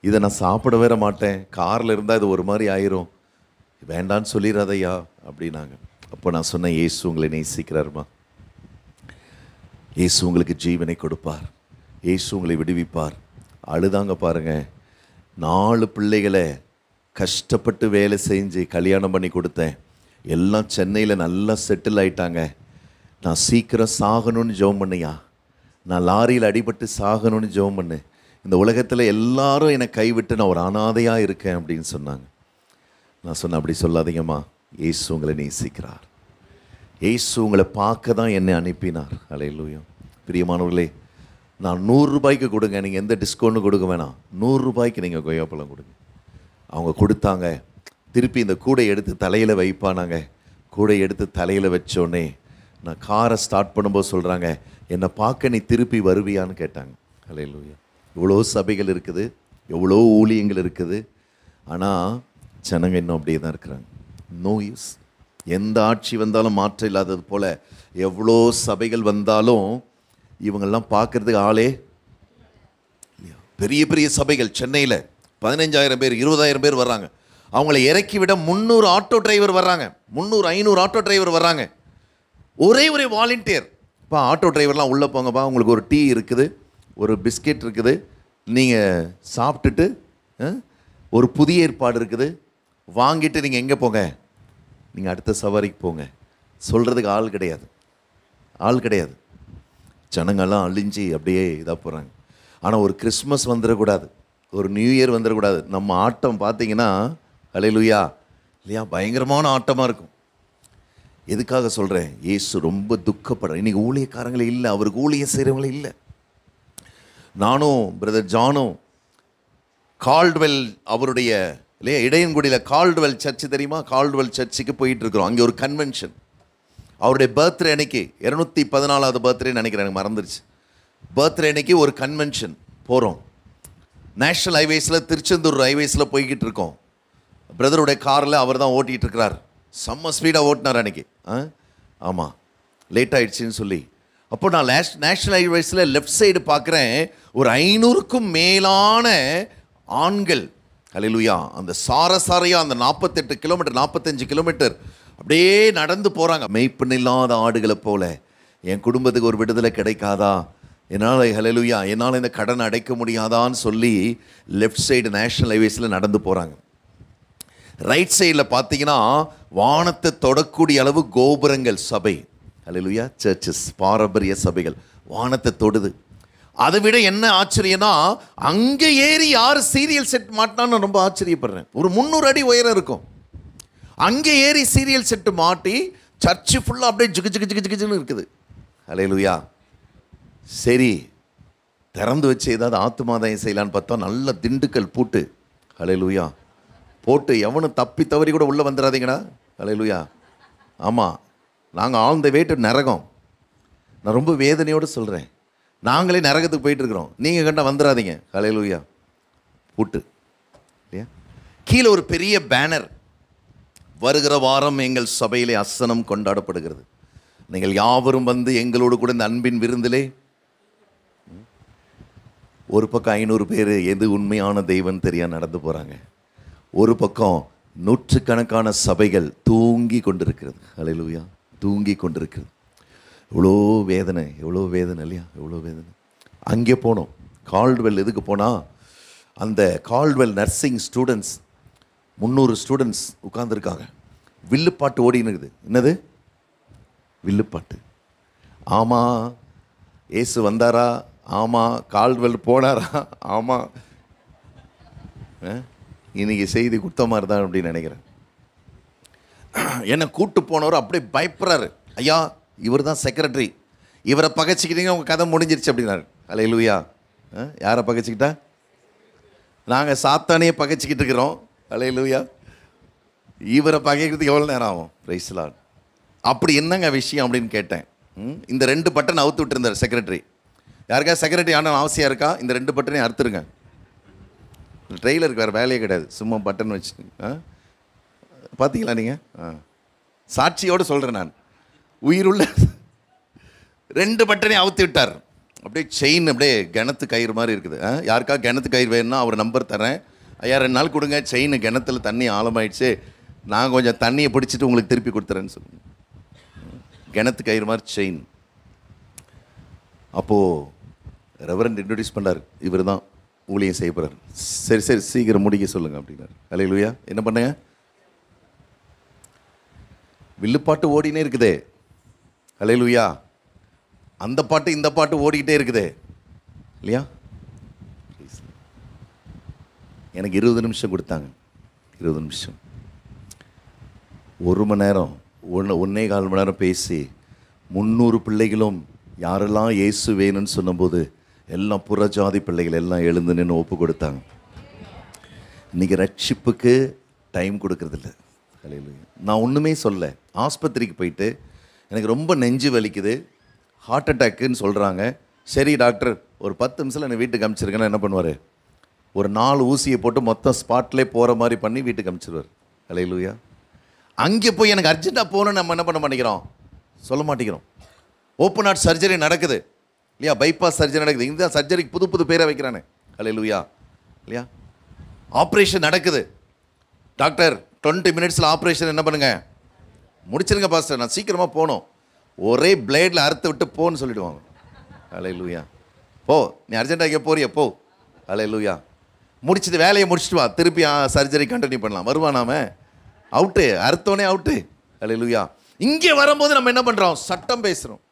இதை நான் சாப்பிட வேற மாட்டேன், காரில் இருந்தால் இது ஒரு மாதிரி ஆயிரும், வேண்டான்னு சொல்லிடாதையா அப்படின்னாங்க. அப்போ நான் சொன்னேன், இயேசு உங்களை நேசிக்கிறாருமா, இயேசு உங்களுக்கு ஜீவனை கொடுப்பார், இயேசு உங்களை விடுவிப்பார். அழுதாங்க பாருங்க. 4 பிள்ளைகளை கஷ்டப்பட்டு வேலை செஞ்சு கல்யாணம் பண்ணி கொடுத்தேன். எல்லாம் சென்னையில் நல்லா செட்டில் ஆயிட்டாங்க. நான் சீக்கிரம் சாகணும்னு ஜெபம் பண்ணியா, நான் லாரியில் அடிபட்டு சாகணும்னு ஜெபம் பண்ணு, இந்த உலகத்தில் எல்லாரும் என்னை கைவிட்டு நான் ஒரு அனாதையாக இருக்கேன் அப்படின்னு சொன்னாங்க. நான் சொன்னேன், அப்படி சொல்லாதீங்கம்மா, இயேசு உங்களை நேசிக்கிறார், இயேசு உங்களை பார்க்க தான் என்னை அனுப்பினார். அல்லேலூயா. பிரியமானவர்களே, நான் 100 ரூபாய்க்கு கொடுங்க, நீங்கள் எந்த டிஸ்கவுண்ட்டும் கொடுக்க வேணாம், 100 ரூபாய்க்கு நீங்கள் கொய்யாப்பழம் கொடுங்க. அவங்க கொடுத்தாங்க. திருப்பி இந்த கூடை எடுத்து தலையில் வைப்பானாங்க. கூடை எடுத்து தலையில் வச்சோடனே நான் காரை ஸ்டார்ட் பண்ணும்போது சொல்கிறாங்க, என்னை பார்க்க நீ திருப்பி வருவியான்னு கேட்டாங்க. அல்லேலூயா. இவ்வளோ சபைகள் இருக்குது, எவ்வளோ ஊழியங்கள் இருக்குது, ஆனால் ஜனங்க இன்னும் அப்படியே தான் இருக்கிறாங்க. No use. எந்த ஆட்சி வந்தாலும் மாற்றம் இல்லாதது போல் எவ்வளோ சபைகள் வந்தாலும் இவங்கெல்லாம் பார்க்குறதுக்கு ஆளே. பெரிய பெரிய சபைகள் சென்னையில் 15,000 பேர் 20,000 பேர் வர்றாங்க. அவங்கள இறக்கி விட 300 ஆட்டோ டிரைவர் வர்றாங்க, 300-500 ஆட்டோ டிரைவர் வர்றாங்க. ஒரே ஒரு வாலண்டியர், இப்போ ஆட்டோ டிரைவர்லாம் உள்ளே போங்கப்பா, உங்களுக்கு ஒரு டீ இருக்குது, ஒரு பிஸ்கெட் இருக்குது, நீங்கள் சாப்பிட்டுட்டு ஒரு புதிய ஏற்பாடு இருக்குது, வாங்கிட்டு நீங்கள் எங்கே போங்க, நீங்கள் அடுத்த சவாரிக்கு போங்க. சொல்கிறதுக்கு ஆள் கிடையாது, ஆள் கிடையாது. ஜனங்கள்லாம் அழிஞ்சு அப்படியே இதாக போகிறாங்க. ஆனால் ஒரு கிறிஸ்மஸ் வந்துடக்கூடாது, ஒரு நியூ இயர் வந்துடக்கூடாது. நம்ம ஆட்டம் பார்த்தீங்கன்னா, அல்லேலூயா இல்லையா, பயங்கரமான ஆட்டமாக இருக்கும். எதுக்காக சொல்கிறேன்? இயேசு ரொம்ப துக்கப்படுறேன். இன்றைக்கி ஊழியக்காரங்களே இல்லை, அவருக்கு ஊழியம் செய்கிறவங்களே இல்லை. நானும் பிரதர் ஜானும் கால்ட்வெல், அவருடைய இல்லையா இடையன்குடியில் கால்ட்வெல் சர்ச்சு தெரியுமா, கால்ட்வெல் சர்ச்சுக்கு போயிட்டுருக்குறோம். அங்கே ஒரு கன்வென்ஷன். அவருடைய பர்த்டே அன்னைக்கு 214வது பர்த்டே நினைக்கிறேன், எனக்கு மறந்துருச்சு. பர்த்டே அன்னைக்கு ஒரு கன்வென்ஷன் போகிறோம். நேஷ்னல் ஹைவேஸில், திருச்செந்தூர் ஹைவேஸில் போய்கிட்டு இருக்கோம். பிரதருடைய காரில் அவர் தான் ஓட்டிகிட்டு இருக்கிறார். செம்ம ஸ்பீடாக ஓட்டினார் அன்றைக்கி. ஆமாம், லேட் ஆகிடுச்சின்னு சொல்லி. அப்போ நான் நேஷ்னல் ஹைவேஸில் லெஃப்ட் சைடு பார்க்குறேன், ஒரு 500க்கும் மேலான ஆண்கள், அல்லேலூயா, அந்த சாரசாரையாக அந்த 48 கிலோமீட்டர் 45 கிலோமீட்டர் அப்படியே நடந்து போகிறாங்க. மெய்ப்பெண் இல்லாத ஆடுகளை போல. என் குடும்பத்துக்கு ஒரு விடுதலை கிடைக்காதா, என்னால் அல்லேலூயா என்னால் இந்த கடன் அடைக்க முடியாதான்னு சொல்லி லெஃப்ட் சைடு நேஷ்னல் ஹைவேஸில் நடந்து போகிறாங்க. ரைட் சைடில் பார்த்தீங்கன்னா வானத்தை தொடக்கூடிய அளவு கோபுரங்கள், சபை, அல்லேலூயா, சர்ச்சஸ், பாரம்பரிய சபைகள் வானத்தை தொடுது. அதை விட என்ன ஆச்சரியம்னா, அங்கே ஏறி யார் சீரியல் செட் மாட்டினான்னு ரொம்ப ஆச்சரியப்படுறேன். ஒரு 300 அடி உயரம் இருக்கும். அங்கே ஏறி சீரியல் செட்டு மாட்டி சர்ச்சு ஃபுல்லாக அப்படியே ஜிகு ஜிகு ஜிகு ஜிகுன்னு இருக்குது. அல்லேலூயா. சரி, திறந்து வச்சு ஏதாவது ஆத்துமாதாயம் செய்யலான்னு பார்த்தா நல்ல திண்டுக்கல் பூட்டு, அல்லேலூயா, போட்டு எவனும் தப்பி தவறி கூட உள்ளே வந்துடாதீங்கடா. அல்லேலூயா. ஆமாம், நாங்கள் ஆன் த வே டு நரகம். நான் ரொம்ப வேதனையோடு சொல்கிறேன், நாங்களே நரகத்துக்கு போயிட்டுருக்குறோம், நீங்கள் கண்டா வந்துடாதீங்க. அல்லேலூயா. பூட்டு இல்லையா. கீழே ஒரு பெரிய பேனர், வருகிற வாரம் எங்கள் சபையிலே அசனம் கொண்டாடப்படுகிறது, நீங்கள் யாவரும் வந்து எங்களோடு கூட இந்த அன்பின் விருந்திலே. ஒரு பக்கம் 500 பேர் எது உண்மையான தெய்வம் தெரியா நடந்து போகிறாங்க. ஒரு பக்கம் நூற்றுக்கணக்கான சபைகள் தூங்கி கொண்டிருக்கிறது. ஹல்லேலூயா, தூங்கி கொண்டிருக்கிறது. எவ்வளோ வேதனை, எவ்வளோ வேதனை இல்லையா, எவ்வளோ வேதனை. அங்கே போனோம். கால்டுவெல் எதுக்கு போனால், அந்த கால்டுவெல் நர்சிங் ஸ்டூடெண்ட்ஸ் 300 ஸ்டூடெண்ட்ஸ் உட்கார்ந்துருக்காங்க. வில்லுப்பாட்டு ஓடின்னு இருக்குது. என்னது வில்லுப்பாட்டு? ஆமாம், ஏசு வந்தாரா? ஆமாம். கால்டுவெல் போனாரா? ஆமாம். இன்னைக்கு செய்தி கொடுத்த மாதிரி தான் அப்படின்னு நினைக்கிறேன். என்னை கூட்டு போனவர் அப்படியே பயப்படுறாரு. ஐயா, இவர் தான் செக்ரட்டரி, இவரை பகைச்சிக்கிட்டீங்க உங்கள் கதை முடிஞ்சிருச்சு அப்படின்னாரு. அல்லேலூயா. யாரை பகைச்சிக்கிட்டா? நாங்கள் சாத்தானையே பகைச்சிக்கிட்டு இருக்கிறோம். அல்லேலூயா. இவரை பகைக்கிறதுக்கு எவ்வளோ நேரம் ஆகும்? Praise lord. அப்படி என்னங்க விஷயம் அப்படின்னு கேட்டேன். இந்த 2 பட்டன் அவுத்து விட்டுருந்தார் செக்ரட்டரி. யாருக்கா செக்ரட்டரி ஆன அவசியம் இருக்கா? இந்த 2 பட்டனையும் அறுத்துருங்க. ட்ரெயிலருக்கு வேறு வேலையே கிடையாது, சும்மா பட்டன் வச்சு. பார்த்தீங்களா நீங்கள்? சாட்சியோடு சொல்கிறேன் நான். உயிருள்ள 2 பட்டனையும் அவுத்து விட்டார். அப்படியே செயின் அப்படியே கிணத்து கயிறு மாதிரி இருக்குது. யாருக்கா கிணத்து கயிறு வேணும்னா அவர் நம்பர் தரேன். ஐயா 2 நாள் கொடுங்க, செயின் கிணத்துல தண்ணி ஆழமாயிடுச்சு, நான் கொஞ்சம் தண்ணியை பிடிச்சிட்டு உங்களுக்கு திருப்பி கொடுத்துறேன்னு சொல்லுங்கள். கிணத்து கயிறு மாதிரி செயின். அப்போது ரெவரண்ட் இன்ட்ரடியூஸ் பண்ணார், இவர் தான் ஊழியம் செய்ய போகிறார். சரி சரி சீக்கிரம் முடிக்க சொல்லுங்கள் அப்படின்னாரு. அல்லேலூயா. என்ன பண்ணுங்க? வில்லுப்பாட்டு ஓடினே இருக்குதே. அல்லேலூயா. அந்த பாட்டு இந்த பாட்டு ஓடிக்கிட்டே இருக்குதே இல்லையா? எனக்கு 20 நிமிஷம் கொடுத்தாங்க. 20 நிமிஷம், 1 மணி நேரம், 1.25 மணி நேரம் பேசி 300 பிள்ளைகளும் யாரெல்லாம் இயேசு வேணும்னு சொன்னபோது எல்லாம் புறஜாதி பிள்ளைகள் எல்லாம் எழுந்து நின்று ஒப்பு கொடுத்தாங்க. இன்றைக்கி ரட்சிப்புக்கு டைம் கொடுக்கறதில்ல. நான் ஒன்றுமே சொல்ல. ஆஸ்பத்திரிக்கு போயிட்டு எனக்கு ரொம்ப நெஞ்சு வலிக்குது, ஹார்ட் அட்டாக்குன்னு சொல்கிறாங்க. சரி டாக்டர், ஒரு 10 நிமிஷத்தில் என்னை வீட்டுக்கு அனுப்பிச்சிருக்கேன்னா என்ன பண்ணுவார்? ஒரு 4 ஊசியை போட்டு மொத்தம் ஸ்பாட்லேயே போகிற மாதிரி பண்ணி வீட்டுக்கு அனுப்பிச்சிடுவார். அல்லேலூயா. அங்கே போய் எனக்கு அர்ஜென்ட்டாக போகணுன்னு நம்ம என்ன பண்ண மாட்டேங்கிறோம்? சொல்ல மாட்டேங்கிறோம். ஓப்பன் ஹார்ட் சர்ஜரி நடக்குது இல்லையா? பைபாஸ் சர்ஜரி நடக்குது. இந்த சர்ஜரிக்கு புது புது பேரை வைக்கிறானே. அல்லேலூயா இல்லையா? ஆப்ரேஷன் நடக்குது. டாக்டர் 20 மினிட்ஸில் ஆப்ரேஷன் என்ன பண்ணுங்க, முடிச்சிருங்க பாஸ்டர், நான் சீக்கிரமாக போகணும். ஒரே பிளேடில் அறுத்து விட்டு போன்னு சொல்லிவிடுவாங்க. அல்லேலூயா. போ, நீ அர்ஜென்ட்டாக எங்கே போறிய போ. அல்லேலூயா. முடிச்சுட்டு வேலையை முடிச்சுட்டு வா, திருப்பி சர்ஜரி கண்டினியூ பண்ணலாம். வருவானாம அவுட்டு, அறுத்தோனே அவுட்டு. அல்லேலூயா. இங்கே வரும்போது நம்ம என்ன பண்ணுறோம்? சட்டம் பேசுகிறோம்.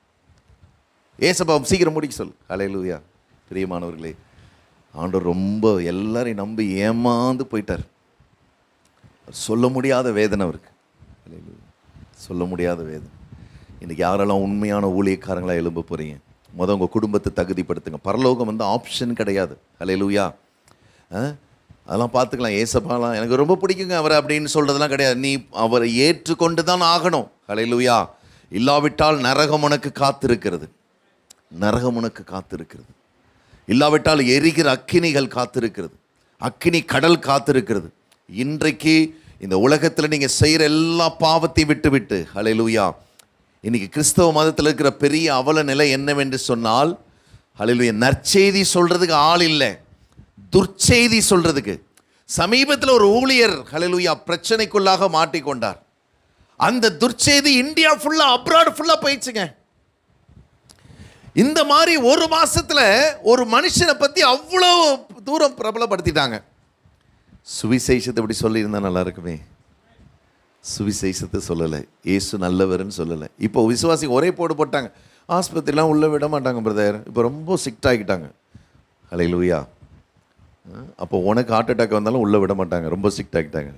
ஏசப்பா சீக்கிரம் முடிக்க சொல். அல்லேலூயா. பிரியமானவர்களே, ஆண்டவர் ரொம்ப எல்லாரையும் நம்பி ஏமாந்து போயிட்டார். சொல்ல முடியாத வேதனை அவருக்கு. சொல்ல முடியாத வேதனை. இன்றைக்கி யாரெல்லாம் உண்மையான ஊழியக்காரங்களாக எழும்ப போகிறீங்க? உங்கள் குடும்பத்தை தகுதிப்படுத்துங்க. பரலோகம் வந்து ஆப்ஷன் கிடையாது. அல்லேலூயா. அதெல்லாம் பார்த்துக்கலாம். ஏசப்பாலாம் எனக்கு ரொம்ப பிடிக்குங்க அவரை அப்படின்னு சொல்கிறதெல்லாம் கிடையாது. நீ அவரை ஏற்றுக்கொண்டு தான் ஆகணும். அல்லேலூயா. இல்லாவிட்டால் நரகம் உனக்கு காத்திருக்கிறது. நரகம் உனக்கு காத்திருக்கிறது. இல்லாவிட்டால் எரிகிற அக்கினிகள் காத்திருக்கிறது. அக்கினி கடல் காத்திருக்கிறது. இன்றைக்கு இந்த உலகத்தில் நீங்கள் செய்கிற எல்லா பாவத்தையும் விட்டு விட்டு, அல்லேலூயா, இன்றைக்கி கிறிஸ்தவ மதத்தில் இருக்கிற பெரிய அவல நிலை என்னவென்று சொன்னால், அல்லேலூயா, நற்செய்தி சொல்கிறதுக்கு ஆள் இல்லை, துர்ச்செய்தி சொல்கிறதுக்கு. சமீபத்தில் ஒரு ஊழியர் அல்லேலூயா பிரச்சனைக்குள்ளாக மாட்டிக்கொண்டார். அந்த துர்ச்செய்தி இந்தியா ஃபுல்லாக, அப்ராட் ஃபுல்லாக போயிடுச்சுங்க. இந்த மாதிரி ஒரு மாசத்துல ஒரு மனுஷனை பற்றி அவ்வளோ தூரம் பிரபலப்படுத்திட்டாங்க. சுவிசேஷத்தை இப்படி சொல்லியிருந்தா நல்லா இருக்குமே. சுவிசேஷத்தை சொல்லலை, இயேசு நல்லவர்னு சொல்லலை. இப்போ விசுவாசி ஒரே போடு போட்டாங்க. ஆஸ்பத்திரிலாம் உள்ளே விட மாட்டாங்க பிரதர், இப்போ ரொம்ப சிக்ட் ஆகிட்டாங்க. அல்லேலூயா. அப்போ உனக்கு ஹார்ட் அட்டாக் வந்தாலும் உள்ளே விட மாட்டாங்க, ரொம்ப சிக்ட் ஆகிட்டாங்க.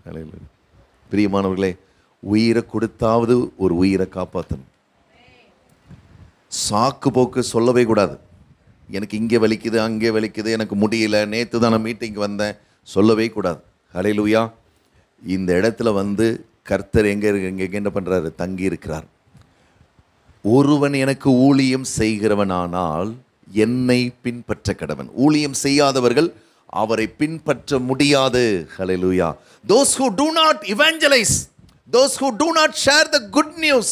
அல்லேலூயா. பிரியமானவர்களே, உயிரை கொடுத்தாவது ஒரு உயிரை காப்பாற்றணும். சாக்கு போக்கு சொல்லவே கூடாது. எனக்கு இங்கே வலிக்குது, அங்கே வலிக்குது, எனக்கு முடியல, நேற்று தான் நான் மீட்டிங்க்கு வந்தேன், சொல்லவே கூடாது. அல்லேலூயா. இந்த இடத்துல வந்து கர்த்தர் எங்கே என்ன பண்ணுறாரு? தங்கி இருக்கிறார். ஒருவன் எனக்கு ஊழியம் செய்கிறவனானால் என்னை பின்பற்ற கடவன். ஊழியம் செய்யாதவர்கள் அவரை பின்பற்ற முடியாது. அல்லேலூயா. Those who do not evangelize, those who do not share the good news,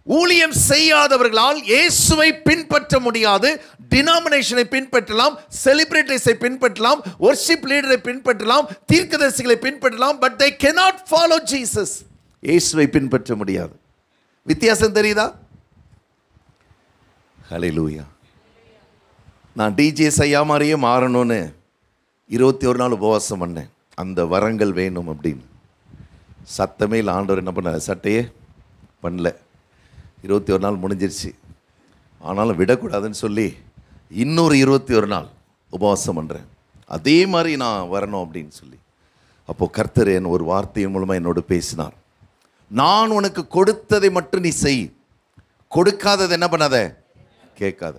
ஊழியம் செய்யாதவர்களால் இயேசுவை பின்பற்ற முடியாது. டினாமினேஷனை பின்பற்றலாம், செலிபிரிட்டிஸை பின்பற்றலாம், வொர்ஷிப் லீடரை பின்பற்றலாம், தீர்க்கதரிசிகளை பின்பற்றலாம், but they cannot follow Jesus. இயேசுவை பின்பற்ற முடியாது. வித்தியாசம் தெரியுதா? ஹல்லேலூயா. நான் டிஜே ஐயா மாதிரியே மாறணும்னு 21 நாள் உபவாசம் பண்ணேன். அந்த வரங்கள் வேணும் அப்படின்னு. சத்தமே இல்லை. ஆண்டவர் என்ன பண்ண, சட்டையே பண்ணல. 21 நாள் முடிஞ்சிருச்சு. ஆனாலும் விடக்கூடாதுன்னு சொல்லி இன்னொரு 21 நாள் உபவாசம் பண்ணுறேன். அதே மாதிரி நான் வரணும் அப்படின்னு சொல்லி. அப்போது கர்த்தர் என் ஒரு வார்த்தையின் மூலமாக என்னோடு பேசினார். நான் உனக்கு கொடுத்ததை மட்டும் நீ செய், கொடுக்காதது என்ன பண்ணாத, கேட்காத.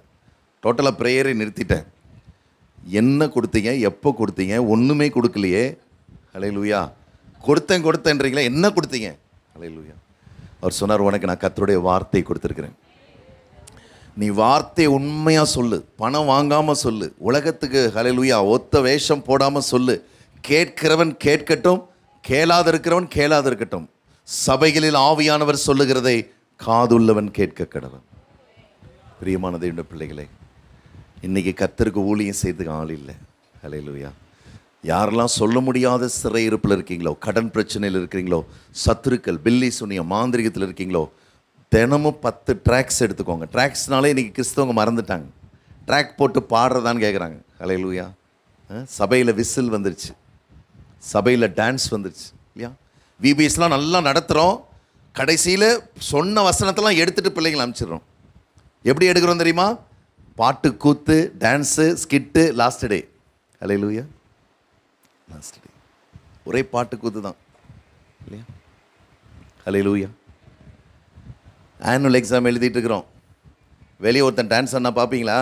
டோட்டலாக ப்ரேயரை நிறுத்திட்டேன். என்ன கொடுத்தீங்க, எப்போ கொடுத்தீங்க? ஒன்றுமே கொடுக்கலையே. ஹல்லேலூயா. கொடுத்தேன்றீங்களா? என்ன கொடுத்தீங்க? ஹல்லேலூயா. அவர் சொன்னார், உனக்கு நான் கர்த்தருடைய வார்த்தை கொடுத்துருக்கிறேன். நீ வார்த்தையை உண்மையாக சொல்லு, பணம் வாங்காமல் சொல்லு, உலகத்துக்கு ஹல்லேலூயா ஒத்த வேஷம் போடாமல் சொல்லு. கேட்கிறவன் கேட்கட்டும், கேளாதிருக்கிறவன் கேளாதிருக்கட்டும். சபைகளில் ஆவியானவர் சொல்லுகிறதை காதுள்ளவன் கேட்க கடவன். பிரியமான தேவனுடைய பிள்ளைகளே, இன்றைக்கி கர்த்தருக்கு ஊழியம் செய்துக்கு ஆள் இல்லை. ஹல்லேலூயா. யாரெல்லாம் சொல்ல முடியாத சிறையிருப்பில் இருக்கீங்களோ, கடன் பிரச்சனையில் இருக்கிறீங்களோ, சத்துருக்கள், பில்லி சுனியம், மாந்திரிகத்தில் இருக்கீங்களோ, தினமும் 10 ட்ராக்ஸ் எடுத்துக்கோங்க. ட்ராக்ஸ்னாலே இன்றைக்கி கிறிஸ்தவங்க மறந்துட்டாங்க. ட்ராக் போட்டு பாடுறதான்னு கேட்குறாங்க. ஹல்லேலூயா. சபையில் விசில் வந்துருச்சு, சபையில் டான்ஸ் வந்துருச்சு இல்லையா? விபிஎஸ்லாம் நல்லா நடத்துகிறோம். கடைசியில் சொன்ன வசனத்தெல்லாம் எடுத்துகிட்டு பிள்ளைங்களை அனுப்பிச்சிடுறோம். எப்படி எடுக்கிறோம் தெரியுமா? பாட்டு, கூத்து, டான்ஸு, ஸ்கிட்டு, லாஸ்ட் டே. ஹல்லேலூயா. லாஸ்ட் டே ஒரே பாட்டு கூத்து தான் இல்லையா? ஹல்லேலூயா. ஆனுவல் எக்ஸாம் எழுதிட்டு இருக்கிறோம். வெளியே ஒருத்தன் டான்ஸ் ஆனா பார்ப்பீங்களா?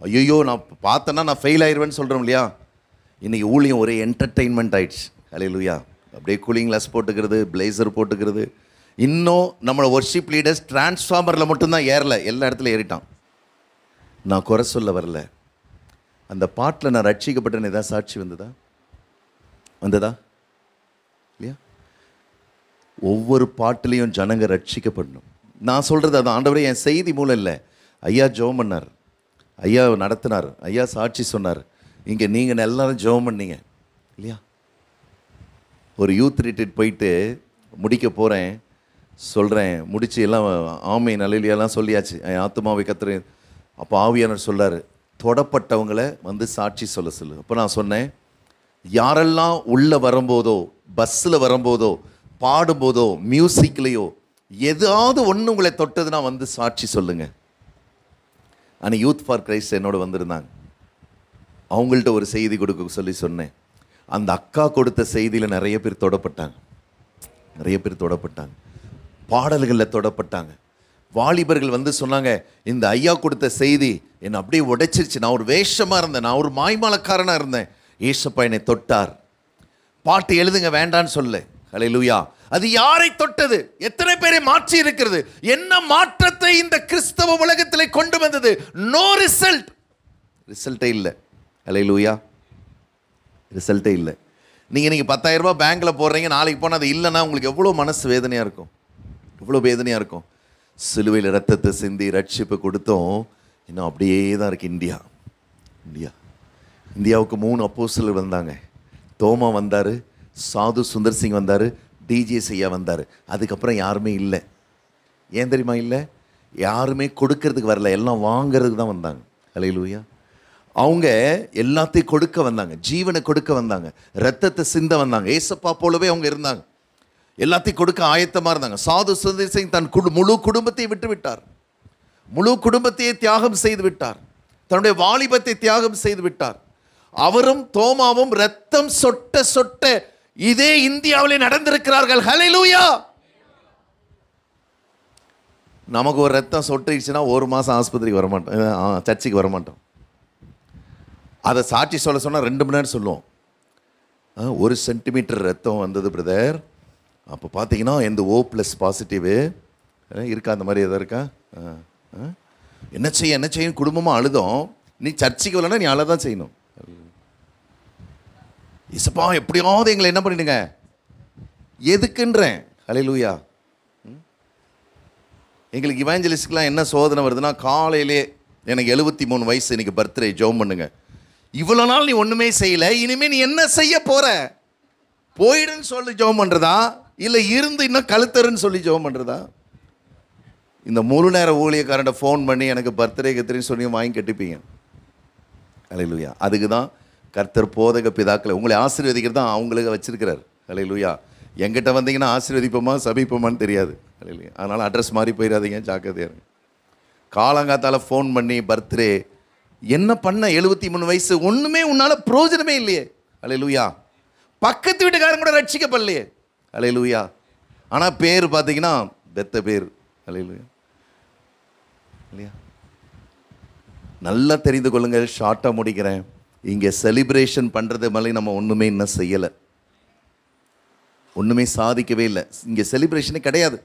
ஐயோ, நான் பார்த்தேன்னா நான் ஃபெயில் ஆயிடுவேன்னு சொல்கிறோம் இல்லையா? இன்றைக்கி ஊழியம் ஒரே என்டர்டெயின்மெண்ட் ஆயிடுச்சு. ஹல்லேலூயா. அப்படியே கூலிங் கிளாஸ் போட்டுக்கிறது, பிளேசர் போட்டுக்கிறது. இன்னும் நம்மளோட வொர்ஷிப் லீடர்ஸ் டிரான்ஸ்ஃபார்மரில் மட்டும்தான் ஏறலை, எல்லா இடத்துல ஏறிட்டான். நான் குறை சொல்ல வரல. அந்த பாட்டில் நான் ரட்சிக்கப்பட்டேன்னு ஏதாவது சாட்சி வந்ததா இல்லையா? ஒவ்வொரு பாட்டிலையும் ஜனங்க ரட்சிக்கப்படணும். நான் சொல்கிறது அது ஆண்டவரே, என் செய்தி மூலம் இல்லை. ஐயா ஜெபம் பண்ணார், ஐயா நடத்தினார், ஐயா சாட்சி சொன்னார். இங்கே நீங்கள் எல்லாரும் ஜெபம் பண்ணீங்க இல்லையா? ஒரு யூத் ரிட்ரீட் போயிட்டு முடிக்க போகிறேன், சொல்கிறேன், முடிச்சு எல்லாம் ஆமை நல்லிலையெல்லாம் சொல்லியாச்சு. என் ஆத்துமாவை கத்துறேன். அப்போ ஆவியானவர் சொல்கிறார், தொடப்பட்டவங்களை வந்து சாட்சி சொல்ல சொல்லு. அப்போ நான் சொன்னேன், யாரெல்லாம் உள்ளே வரும்போதோ, பஸ்ஸில் வரும்போதோ, பாடும்போதோ, மியூசிக்லேயோ எதாவது ஒன்று உங்களை தொட்டதுன்னா வந்து சாட்சி சொல்லுங்க. ஆனால் யூத் ஃபார் கிரைஸ்ட் என்னோட வந்திருந்தாங்க. அவங்கள்ட்ட ஒரு செய்தி கொடுக்க சொல்லி சொன்னேன். அந்த அக்கா கொடுத்த செய்தியில் நிறைய பேர் தொடப்பட்டாங்க, பாடல்களில் தொடப்பட்டாங்க. வாலிபர்கள் வந்து சொன்னாங்க, இந்த ஐயா கொடுத்த செய்தி என்னை அப்படியே உடைச்சிருச்சு. நான் ஒரு வேஷமாக இருந்தேன், நான் ஒரு மாய்மாலக்காரனாக இருந்தேன். ஏசப்பா என்னை தொட்டார். பாட்டு எழுதுங்க வேண்டான்னு சொல்ல. ஹல்லேலூயா. அது யாரை தொட்டது? எத்தனை பேரை மாற்றி இருக்கிறது? என்ன மாற்றத்தை இந்த கிறிஸ்தவ உலகத்தில் கொண்டு வந்தது? நோ ரிசல்ட்டே இல்லை. ஹல்லேலூயா. ரிசல்ட்டே இல்லை. நீங்கள் 10,000 ரூபாய் பேங்க்கில் போடுறீங்க, நாளைக்கு போனால் அது இல்லைன்னா உங்களுக்கு எவ்வளோ மனசு வேதனையாக இருக்கும், எவ்வளோ வேதனையாக இருக்கும். சிலுவையில் ரத்தத்தை சிந்தி ரட்சிப்பு கொடுத்தோம், இன்னும் அப்படியே தான் இருக்குது. இந்தியாவுக்கு 3 அப்போஸ்தலர் வந்தாங்க. தோமா வந்தார், சாது சுந்தர் சிங் வந்தார், டிஜே ஐயா வந்தார். அதுக்கப்புறம் யாருமே இல்லை. ஏன் தெரியுமா இல்லை? யாருமே கொடுக்கறதுக்கு வரல, எல்லாம் வாங்கிறதுக்கு தான் வந்தாங்க. ஹல்லேலூயா. அவங்க எல்லாத்தையும் கொடுக்க வந்தாங்க, ஜீவனை கொடுக்க வந்தாங்க, ரத்தத்தை சிந்த வந்தாங்க. ஏசப்பா போலவே அவங்க இருந்தாங்க, எல்லாத்தையும் கொடுக்க ஆயத்தமாக இருந்தாங்க. சாது சுந்தர் சிங் தன் முழு குடும்பத்தை விட்டு விட்டார், முழு குடும்பத்தையே தியாகம் செய்து விட்டார், தன்னுடைய வாலிபத்தை தியாகம் செய்து விட்டார். அவரும் தோமாவும் ரத்தம் சொட்ட சொட்ட இதே இந்தியாவிலே நடந்திருக்கிறார்கள். ஹல்லேலூயா. நமக்கு ஒரு ரத்தம் சொட்டிடுச்சுன்னா 1 மாதம் ஆஸ்பத்திரிக்கு வரமாட்டோம், சர்ச்சுக்கு வரமாட்டோம். அதை சாட்சி சொல்ல சொன்னால் 2 மணி நேரம் சொல்லுவோம். 1 சென்டிமீட்டர் ரத்தம் வந்தது பிரதர். அப்போ பார்த்தீங்கன்னா இந்த O+ பாசிட்டிவ் இருக்கா, அந்த மாதிரி எதாவது இருக்கா? என்ன செய்யும் குடும்பமாக அழுதோம். நீ சர்ச்சைக்கு வரலன்னா நீ அழதான் செய்யணும். இசப்பா எப்படியாவது எங்களை என்ன பண்ணிடுங்க, எதுக்குன்றேன். ஹல்லேலூயா. எங்களுக்கு இவாஞ்சலிஸ்ட்க்கெலாம் என்ன சோதனை வருதுன்னா, காலையிலே எனக்கு 73 வயசு, இன்னைக்கு பர்த்டே, ஜெபம் பண்ணுங்க. இவ்வளோ நாள் நீ ஒன்றுமே செய்யலை, இனிமேல் நீ என்ன செய்ய போகிற? போயிடுன்னு சொல்லி ஜெபம் பண்ணுறதா, இல்லை இருந்து இன்னும் கழுத்தருன்னு சொல்லி ஜெபம் பண்ணுறதா? இந்த முழு நேர ஊழியக்காரன்ட்ட ஃபோன் பண்ணி எனக்கு பர்த்டே கத்திரின்னு சொல்லி வாங்கி கட்டிப்பீங்க. அல்லேலூயா. அதுக்கு தான் கர்த்தர் போதக பிதாக்களை உங்களை ஆசீர்வதிக்கிறது தான் அவங்களுக்கு வச்சிருக்கிறார். அல்லேலூயா. எங்கிட்ட வந்தீங்கன்னா ஆசீர்வதிப்போமா சபிப்போமான்னு தெரியாது. அல்லேலூயா. அதனால் அட்ரஸ் மாறி போயிடாதீங்க, ஜாக்கிரதையாக இருங்க. காலங்காத்தால் ஃபோன் பண்ணி பர்த்டே என்ன பண்ண, 73 வயசு, ஒன்றுமே உன்னால் பிரயோஜனமே இல்லையே. அல்லேலூயா. பக்கத்து வீட்டுக்காரன் கூட ரட்சிக்கப்படலையே. அல்லேலூயா. ஆனால் பேர் பார்த்தீங்கன்னா பெத்த பேர். அல்லேலூயா. இல்லையா? நல்லா தெரிந்து கொள்ளுங்கள், ஷார்ட்டாக முடிக்கிறேன். இங்கே செலிப்ரேஷன் பண்ணுறது மேலே நம்ம ஒன்றுமே இன்னும் செய்யலை, ஒன்றுமே சாதிக்கவே இல்லை. இங்கே செலிப்ரேஷனே கிடையாது.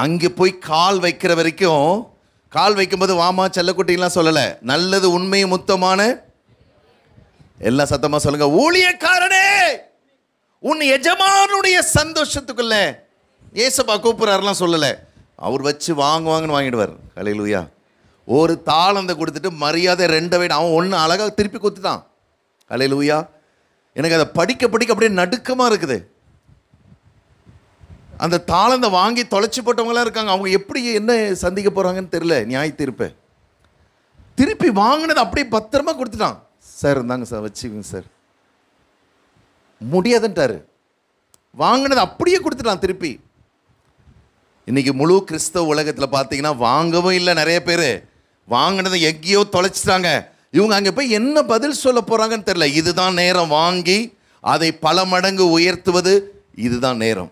அங்கே போய் கால் வைக்கிற வரைக்கும், கால் வைக்கும்போது வாமா செல்லக்குட்டிலாம் சொல்லலை, நல்லது உண்மை முத்தமான எல்லாம் சத்தமாக சொல்லுங்க, ஊழியக்காரனே உன் எஜமானுடைய சந்தோஷத்துக்குள்ள ஏசப்பா கூப்பிட்றாருலாம் சொல்லலை. அவர் வச்சு வாங்குவாங்கன்னு வாங்கிடுவார். அல்லேலூயா. ஒரு தாளந்தை கொடுத்துட்டு மரியாதை 2 வைடு, அவன் ஒன்று அழகாக திருப்பி கொடுத்துட்டான். அல்லேலூயா. எனக்கு அதை படிக்க படிக்க அப்படியே நடுக்கமாக இருக்குது. அந்த தாளந்தை வாங்கி தொலைச்சி போட்டவங்களாம் இருக்காங்க, அவங்க எப்படி என்ன சந்திக்க போகிறாங்கன்னு தெரியல. நியாய தீர்ப்பு திருப்பி வாங்கினது அப்படியே பத்திரமா கொடுத்துட்டான். சார் இருந்தாங்க சார், வச்சுக்கோங்க சார். முடியாதுன்ட்டாரு. வாங்கினது அப்படியே கொடுத்துட்டான் திருப்பி. இன்னைக்கு முழு கிறிஸ்தவ உலகத்தில் பார்த்தீங்கன்னா வாங்கவும் இல்லை, நிறைய பேர் வாங்கினதை எங்கேயோ தொலைச்சிட்டாங்க. இவங்க அங்கே போய் என்ன பதில் சொல்ல போகிறாங்கன்னு தெரியல. இதுதான் நேரம், வாங்கி அதை பல மடங்கு உயர்த்துவது இதுதான் நேரம்.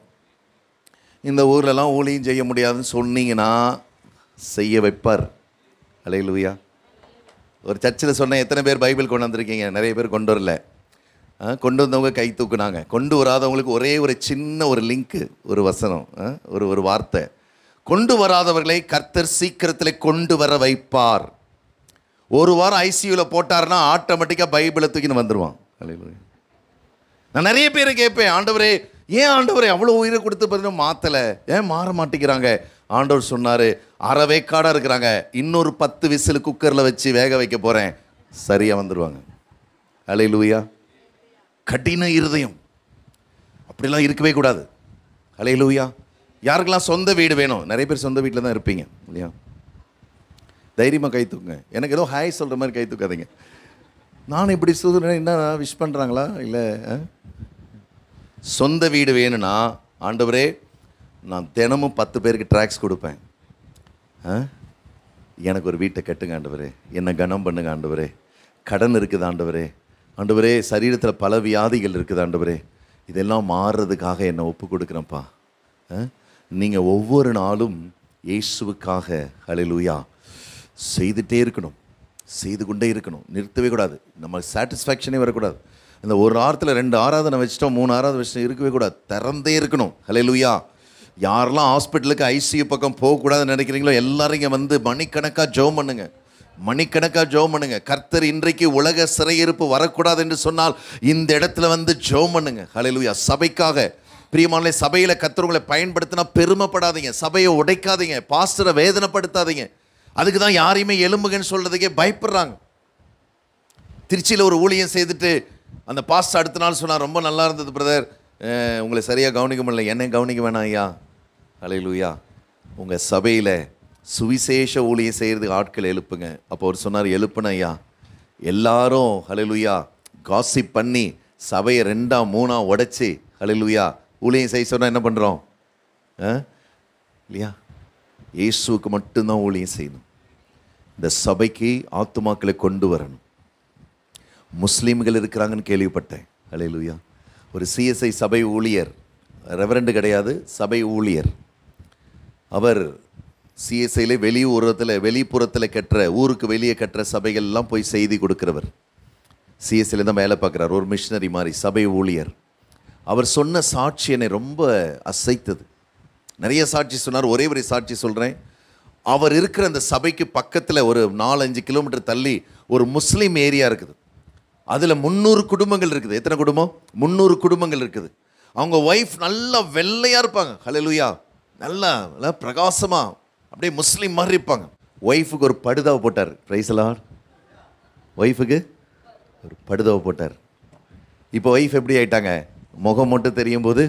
இந்த ஊர்லலாம் ஊழியம் செய்ய முடியாதுன்னு சொன்னீங்கன்னா செய்ய வைப்பார். அல்லேலூயா. ஒரு சர்ச்சில் சொன்ன எத்தனை பேர் பைபிள் கொண்டு வந்திருக்கீங்க? நிறைய பேர் கொண்டு வரல. கொண்டு வந்தவங்க கை தூக்குனாங்க. கொண்டு வராதவங்களுக்கு ஒரே ஒரு சின்ன ஒரு லிங்க்கு, ஒரு வசனம், ஒரு வார்த்தை. கொண்டு வராதவர்களை கர்த்தர் சீக்கிரத்தில் கொண்டு வர வைப்பார். ஒரு வாரம் ஐசியூவில் போட்டார்னா ஆட்டோமேட்டிக்காக பைபிளை தூக்கின்னு வந்துடுவான். அல்லேலூயா. நான் நிறைய பேரை கேட்பேன், ஆண்டவரே ஏன் ஆண்டவரே அவ்வளோ உயிரை கொடுத்து பார்த்தீங்கன்னா மாற்றலை, ஏன் மாற மாட்டேங்கிறாங்க? ஆண்டவர் சொன்னார், அறவேக்காடாக இருக்கிறாங்க, இன்னொரு 10 விசில் குக்கரில் வச்சு வேக வைக்க போகிறேன், சரியாக வந்துடுவாங்க. அல்லேலூயா. கடின இருதயம் அப்படிலாம் இருக்கவே கூடாது. அல்லேலூயா. யாருக்கெல்லாம் சொந்த வீடு வேணும்? நிறைய பேர் சொந்த வீட்டில் தான் இருப்பீங்க இல்லையா? தைரியமாக கை தூக்குங்க. எனக்கு ஏதோ ஹாய் சொல்கிற மாதிரி கை தூக்காதீங்க. நானும் இப்படி சொல்கிறேன், என்ன விஷ் பண்ணுறாங்களா? இல்லை, சொந்த வீடு வேணும்னா ஆண்டவரே நான் தினமும் 10 பேருக்கு ட்ராக்ஸ் கொடுப்பேன், எனக்கு ஒரு வீட்டை கட்டுங்க ஆண்டவரே, என்னை கனம் பண்ணுங்க ஆண்டவரே, கடன் இருக்குது ஆண்டவரே, ஆண்டவரே சரீரத்தில் பல வியாதிகள் இருக்குது ஆண்டவரே, இதெல்லாம் மாறுறதுக்காக என்னை ஒப்பு கொடுக்குறேன்ப்பா. நீங்கள் ஒவ்வொரு நாளும் இயேசுவுக்காக அல்லேலூயா செய்துகிட்டே இருக்கணும், செய்து கொண்டே இருக்கணும், நிறுத்தவே கூடாது. நம்ம சாட்டிஸ்ஃபேக்ஷனே வரக்கூடாது. இந்த ஒரு வாரத்தில் 2 ஆராதனை வச்சிட்டோம், 3 ஆராதனை வச்சிட்டோம், இருக்கவே கூடாது, திறந்தே இருக்கணும். அல்லேலூயா. யாரெல்லாம் ஹாஸ்பிட்டலுக்கு ஐசியூ பக்கம் போகக்கூடாதுன்னு நினைக்கிறீங்களோ எல்லாரும் இங்கே வந்து மணிக்கணக்காக ஜெபம் பண்ணுங்க, மணிக்கணக்காக ஜெபம் பண்ணுங்க. கர்த்தர் இன்றைக்கு உலக சிறையிருப்பு வரக்கூடாது என்று சொன்னால் இந்த இடத்துல வந்து ஜெபம் பண்ணுங்க. அல்லேலூயா. சபைக்காக பிரியமானே, சபையில் கர்த்தர் உங்களை பயன்படுத்தினா பெருமைப்படாதீங்க, சபையை உடைக்காதீங்க, பாஸ்டரை வேதனைப்படுத்தாதீங்க. அதுக்கு தான் யாரையுமே எலும்புகன்னு சொல்கிறதுக்கே பயப்படுறாங்க. திருச்சியில் ஒரு ஊழியம் செய்துட்டு அந்த பாஸ்டர் அடுத்த நாள் சொன்னார், ரொம்ப நல்லா இருந்தது பிரதர், உங்களை சரியாக கவனிக்க முடியல. என்னை கவனிக்க வேணாம் ஐயா. அல்லேலூயா. உங்கள் சபையில் சுவிசேஷ ஊழியம் செய்கிறதுக்கு ஆட்கள் எழுப்புங்க. அப்போ அவர் சொன்னார், எழுப்புன ஐயா. எல்லாரும் அல்லேலூயா காசிப் பண்ணி சபையை 2ஆ 3ஆ உடைச்சி அல்லேலூயா ஊழியம் செய்ய சொன்னால் என்ன பண்ணுறோம் இல்லையா? இயேசுவுக்கு மட்டும்தான் ஊழியம் செய்யணும். இந்த சபைக்கு ஆத்துமாக்களை கொண்டு வரணும். முஸ்லீம்கள் இருக்கிறாங்கன்னு கேள்விப்பட்டேன். அல்லேலூயா. ஒரு சிஎஸ்ஐ சபை ஊழியர், ரெவரண்டு கிடையாது, சபை ஊழியர். அவர் சிஎஸ்ஐயில் வெளிப்புறத்தில் கட்டுற, ஊருக்கு வெளியே கட்டுற சபைகள்லாம் போய் செய்தி கொடுக்குறவர். சிஎஸ்ஐயில் தான் வேலை பார்க்குறார், ஒரு மிஷினரி மாதிரி, சபை ஊழியர். அவர் சொன்ன சாட்சி என்னை ரொம்ப அசைத்தது. நிறைய சாட்சி சொன்னார், ஒரே ஒரு சாட்சி சொல்கிறேன். அவர் இருக்கிற அந்த சபைக்கு பக்கத்தில் ஒரு 4-5 கிலோமீட்டர் தள்ளி ஒரு முஸ்லீம் ஏரியா இருக்குது. அதில் 300 குடும்பங்கள் இருக்குது. எத்தனை குடும்பம்? 300 குடும்பங்கள் இருக்குது. அவங்க ஒய்ஃப் நல்லா வெள்ளையாக இருப்பாங்க. ஹல்லேலூயா. நல்லா நல்லா பிரகாசமாக அப்படியே முஸ்லீம் மாதிரி இருப்பாங்க. ஒய்ஃபுக்கு ஒரு படுதாவை போட்டார். Praise lord. ஒய்ஃபுக்கு ஒரு படுதாவை போட்டார். இப்போ ஒய்ஃப் எப்படி ஆயிட்டாங்க? முகம் மட்டும் தெரியும் போது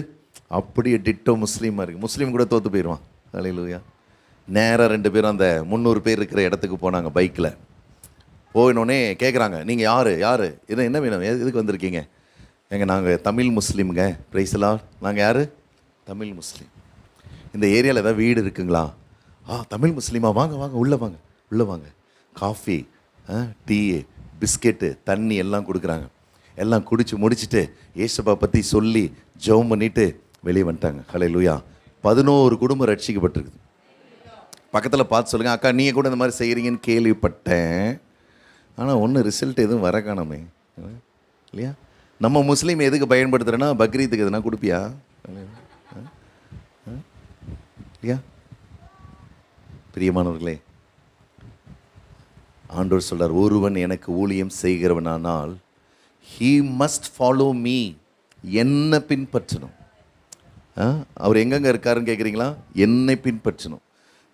அப்படியே டிட்டோ முஸ்லீமாக இருக்குது. முஸ்லீம் கூட தோற்று போயிடுவான். ஹல்லேலூயா. நேராக 2 பேரும் அந்த 300 பேர் இருக்கிற இடத்துக்கு போனாங்க பைக்கில். போயினோடனே கேட்குறாங்க, நீங்கள் யார் இது என்ன வேணும், எதுக்கு வந்திருக்கீங்க? நாங்கள் தமிழ் முஸ்லீம்ங்க. Price Lord. நாங்கள் யார்? தமிழ் முஸ்லீம். இந்த ஏரியாவில் ஏதாவது வீடு இருக்குங்களா? தமிழ் முஸ்லீமா, வாங்க உள்ளே வாங்க. காஃபி, டீ, பிஸ்கெட்டு, தண்ணி எல்லாம் கொடுக்குறாங்க. எல்லாம் குடிச்சு முடிச்சுட்டு ஏசப்பா பற்றி சொல்லி ஜெபம் பண்ணிவிட்டு வெளியே வந்துட்டாங்க. ஹல்லேலூயா. 11 குடும்பம் ரட்சிக்கப்பட்டிருக்குது. பக்கத்தில் பார்த்து சொல்லுங்கள், அக்கா நீங்கள் கூட இந்த மாதிரி செய்கிறீங்கன்னு கேள்விப்பட்டேன், ஆனால் ஒன்றும் ரிசல்ட் எதுவும் வர காணாமே இல்லையா? நம்ம முஸ்லீம் எதுக்கு பயன்படுத்துகிறேன்னா பக்ரீத்துக்கு எதுனா கொடுப்பியா இல்லையா? பிரியமானவர்களே, ஆண்டவர் சொல்றார், ஒருவன் எனக்கு ஊழியம் செய்கிறவனானால் he must follow me, என்னை பின்பற்றணும். அவர் எங்கெங்கே இருக்காருன்னு கேட்குறீங்களா? என்னை பின்பற்றணும்.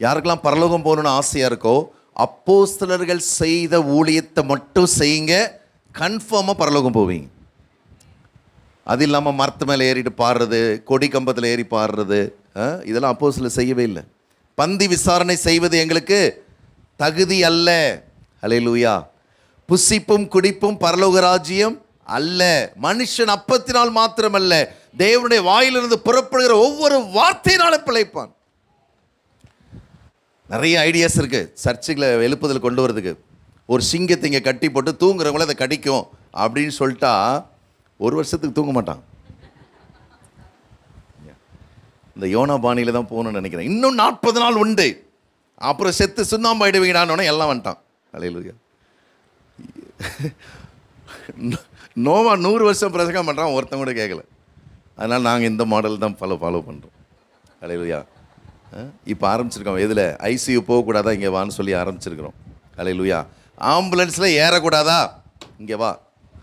யாருக்கெல்லாம் பரலோகம் போகணுன்னு ஆசையாக இருக்கோ அப்போஸ்தலர்கள் செய்த ஊழியத்தை மட்டும் செய்யுங்க, கன்ஃபார்மாக பரலோகம் போவீங்க. அது இல்லாமல் மரத்து மேலே ஏறிட்டு பாடுறது, கொடி கம்பத்தில் ஏறி பாடுறது, இதெல்லாம் அப்போஸ்தலர் செய்யவே இல்லை. பந்தி விசாரணை செய்வது எங்களுக்கு தகுதி அல்ல. ஹல்லேலூயா. புசிப்பும் குடிப்பும் பரலோக ராஜ்யம் அல்ல. மனுஷன் அப்பத்தினால் மாத்திரமல்ல, தேவனுடைய வாயிலிருந்து புறப்படுகிற ஒவ்வொரு வார்த்தையினாலும் பிழைப்பான். நிறைய ஐடியாஸ் இருக்குது சர்ச்சுகளை எழுப்புதல் கொண்டு வரதுக்கு. ஒரு சிங்கத்தை இங்கே கட்டி போட்டு தூங்குறவங்கள அதை கடிக்கும் அப்படின்னு சொல்லிட்டா 1 வருஷத்துக்கு தூங்க மாட்டான். இந்த யோனா பாணியில் தான் போகணும்னு நினைக்கிறேன். இன்னும் 40 நாள் உண்டு, அப்புறம் செத்து சுண்ணாம்பாயிடுவீங்கடானோடனே எல்லாம் வந்துட்டான். ஹல்லேலூயா. நோவா 100 வருஷம் பிரசங்கம் பண்ணுறான், ஒருத்தன் கூட கேட்கல. அதனால் நாங்கள் இந்த மாடல் தான் ஃபாலோ பண்ணுறோம். ஹல்லேலூயா. இப்போ ஆரம்பிச்சிருக்கோம். எதில்? ஐசியூ போகக்கூடாதா, இங்கே வான்னு சொல்லி ஆரம்பிச்சிருக்கிறோம். ஹல்லேலூயா. ஆம்புலன்ஸில் ஏறக்கூடாதா, இங்கே வா.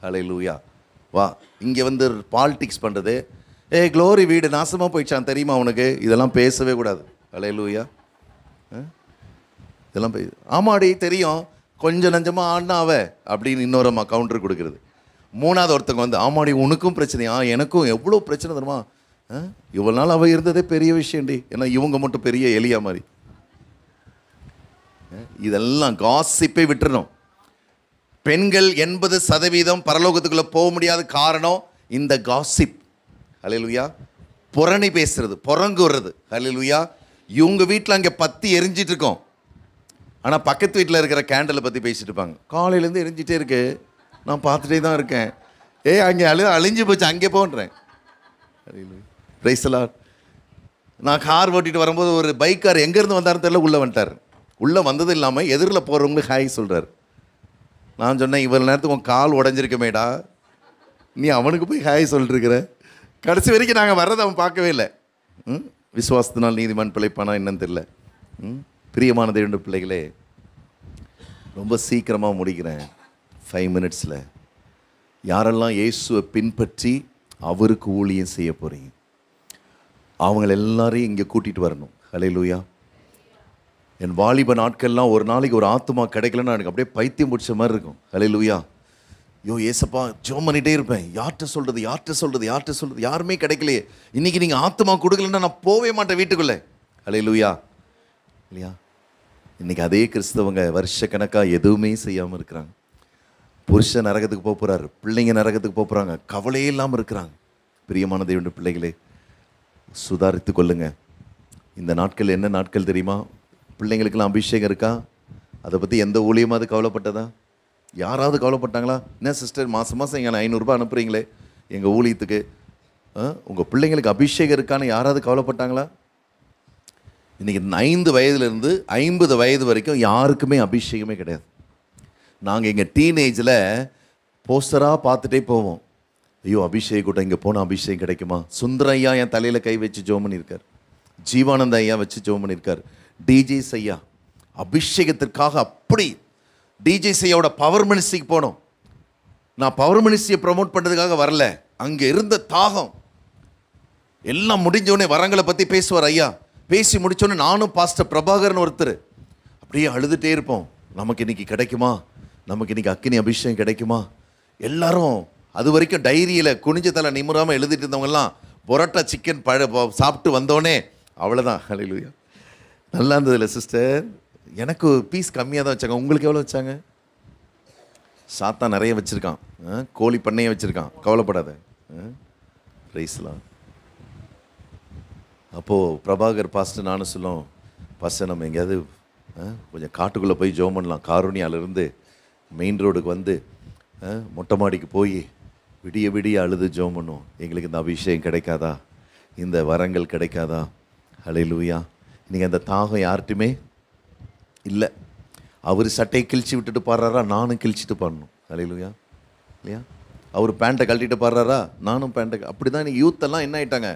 ஹல்லேலூயா. வா. இங்கே வந்து பாலிடிக்ஸ் பண்ணுறது, க்ளோரி வீடு நாசமாக போயிடுச்சான் தெரியுமா உனக்கு, இதெல்லாம் பேசவே கூடாது. ஹல்லேலூயா. இதெல்லாம் ஆமாடி தெரியும், கொஞ்சம் நஞ்சமாக ஆடினாவ அப்படின்னு இன்னொரு கவுண்டர் கொடுக்குறது. 3வது ஒருத்தங்க வந்து, ஆமாடி உனக்கும் பிரச்சனையா, எனக்கும் எவ்வளோ பிரச்சனை தருமா, இவ்வளோ நாள் அவள் இருந்ததே பெரிய விஷயம்டி, ஏன்னா இவங்க மட்டும் பெரிய எலியா மாதிரி. இதெல்லாம் காசிப்பை விட்டுறணும். பெண்கள் 80% பரலோகத்துக்குள்ளே போக முடியாத காரணம் இந்த காசிப். ஹல்லேலூயா. புரணி பேசுறது, புறங்குறது. ஹல்லேலூயா. இவங்க வீட்டில் அங்கே பற்றி எரிஞ்சிட்டு இருக்கோம், ஆனால் பக்கத்து வீட்டில் இருக்கிற கேண்டலை பற்றி பேசிட்டு இருப்பாங்க. காலையிலேருந்து எரிஞ்சிட்டே இருக்கு, நான் பார்த்துட்டே தான் இருக்கேன். அங்கே அழிஞ்சு போச்சு, அங்கே போன்றேன். Praise the Lord. நான் கார் ஓட்டிட்டு வரும்போது ஒரு பைக்கார் எங்கேருந்து வந்தாருன்னு தெரியல, உள்ளே வந்துட்டார். உள்ளே வந்தது இல்லாமல் எதிரில் போகிறவங்களுக்கு ஹாய் சொல்கிறார். நான் சொன்னேன், இவ்வளோ நேரத்துக்கு உன் கால் உடஞ்சிருக்கமேடா, நீ அவனுக்கு போய் ஹாய் சொல்லிட்டுருக்கிற. கடைசி வரைக்கும் நாங்கள் வர்றதை அவன் பார்க்கவே இல்லை. விசுவாசத்தினால் நீதிமான் பிழைப்பானா என்னன்னு தெரியல. பிரியமான தேவனுடைய பிள்ளைகளே, ரொம்ப சீக்கிரமாக முடிக்கிறேன், 5 மினிட்ஸில். யாரெல்லாம் இயேசுவை பின்பற்றி அவருக்கு ஊழியம் செய்ய போகிறீங்க, அவங்கள எல்லாரையும் இங்கே கூட்டிகிட்டு வரணும். ஹல்லேலூயா. என் வாலிப நாட்கள்லாம் ஒரு நாளைக்கு ஒரு ஆத்துமா கிடைக்கலன்னா எனக்கு அப்படியே பைத்தியம் பிடிச்ச மாதிரி இருக்கும். ஹல்லேலூயா. ஏசப்பா ஜெபம் பண்ணிகிட்டே இருப்பேன், யார்கிட்ட சொல்கிறது, யாருமே கிடைக்கலையே, இன்றைக்கி நீங்கள் ஆத்துமா கொடுக்கலன்னா நான் போவே மாட்டேன் வீட்டுக்குள்ளே. ஹல்லேலூயா. இல்லையா? இன்றைக்கி அதே கிறிஸ்தவங்க வருஷக்கணக்காக எதுவுமே செய்யாமல் இருக்கிறாங்க. புருஷன் நரகத்துக்கு போக போகிறாரு, பிள்ளைங்க நரகத்துக்கு போக போகிறாங்க, கவலையே இல்லாமல் இருக்கிறாங்க. பிரியமான தேவனுடைய பிள்ளைகளே, சுதாரித்து கொள்ளுங்க. இந்த நாட்கள் என்ன நாட்கள் தெரியுமா? பிள்ளைங்களுக்கெல்லாம் அபிஷேகம் இருக்கா? அதை பற்றி எந்த ஊழியமாவது கவலைப்பட்டதா? யாராவது கவலைப்பட்டாங்களா? என்ன சிஸ்டர் மாதம் எங்களை 500 ரூபாய் அனுப்புகிறீங்களே எங்கள் ஊழியத்துக்கு, உங்கள் பிள்ளைங்களுக்கு அபிஷேகம் இருக்கான்னு யாராவது கவலைப்பட்டாங்களா? இன்றைக்கி 5 வயதுலேருந்து 50 வயது வரைக்கும் யாருக்குமே அபிஷேகமே கிடையாது. நாங்கள் எங்கள் டீனேஜில் போஸ்டராக பார்த்துட்டே போவோம், ஐயோ அபிஷேக் கூட்டம் இங்கே போனால் அபிஷேகம் கிடைக்குமா. சுந்தர ஐயா என் தலையில் கை வச்சு ஜெபம் பண்ணியிருக்கார், ஜீவானந்த ஐயா வச்சு ஜெபம் பண்ணியிருக்கார், டிஜே ஐயா அபிஷேகத்திற்காக. அப்படி டிஜே ஐயாவோட பவர் மினிஸ்ட்ரிக்கு போனோம். நான் பவர் மினிஸ்ட்ரியை ப்ரமோட் பண்ணுறதுக்காக வரல, அங்கே இருந்த தாகம் எல்லாம் முடிஞ்சோடனே வரங்களை பற்றி பேசுவார் ஐயா. பேசி முடிச்சோன்னே நானும் பாஸ்டர் பிரபாகரன் ஒருத்தர் அப்படியே அழுதுகிட்டே இருப்போம். நமக்கு இன்னைக்கு கிடைக்குமா, நமக்கு இன்னைக்கு அக்கினி அபிஷேகம் கிடைக்குமா. எல்லாரும் அது வரைக்கும் டைரியில் குனிஞ்ச தலை நிமிராமல் எழுதிட்டு இருந்தவங்கலாம் பொரோட்டா சிக்கன் சாப்பிட்டு வந்தோடனே அவ்வளோதான். ஹல்லேலூயா. நல்லா இருந்ததில்ல சிஸ்டர்? எனக்கு பீஸ் கம்மியாக தான் வச்சாங்க. உங்களுக்கு எவ்வளோ வச்சாங்க? சாத்தான் நிறைய வச்சுருக்கான், கோழி பண்ணையே வச்சுருக்கான், கவலைப்படாத. ரைஸ்லாம் அப்போது பிரபாகர் பாஸ்டர் நானும் சொல்லும், பாஸ்டர் நம்ம எங்கேயாவது கொஞ்சம் காட்டுக்குள்ளே போய் ஜெபம் பண்ணலாம். காரூணியாவிலேருந்து மெயின் ரோடுக்கு வந்து மொட்டை மாடிக்கு போய் விடிய விடிய அழுது ஜெபம் பண்ணுவோம். எங்களுக்கு இந்த அபிஷேகம் கிடைக்காதா, இந்த வரங்கள் கிடைக்காதா? ஹல்லேலூயா. நீங்கள் அந்த தாகம் யார்ட்டுமே இல்லை. அவர் சட்டையை கிழிச்சு விட்டுட்டு பாடுறாரா, நானும் கிழிச்சிட்டு பாடணும். ஹல்லேலூயா. இல்லையா? அவர் பேண்ட்டை கழட்டிட்டு பாடுறாரா, நானும் பேண்ட்டை. அப்படி தான் இன்னைக்கு யூத்தெல்லாம் என்ன ஆகிட்டாங்க,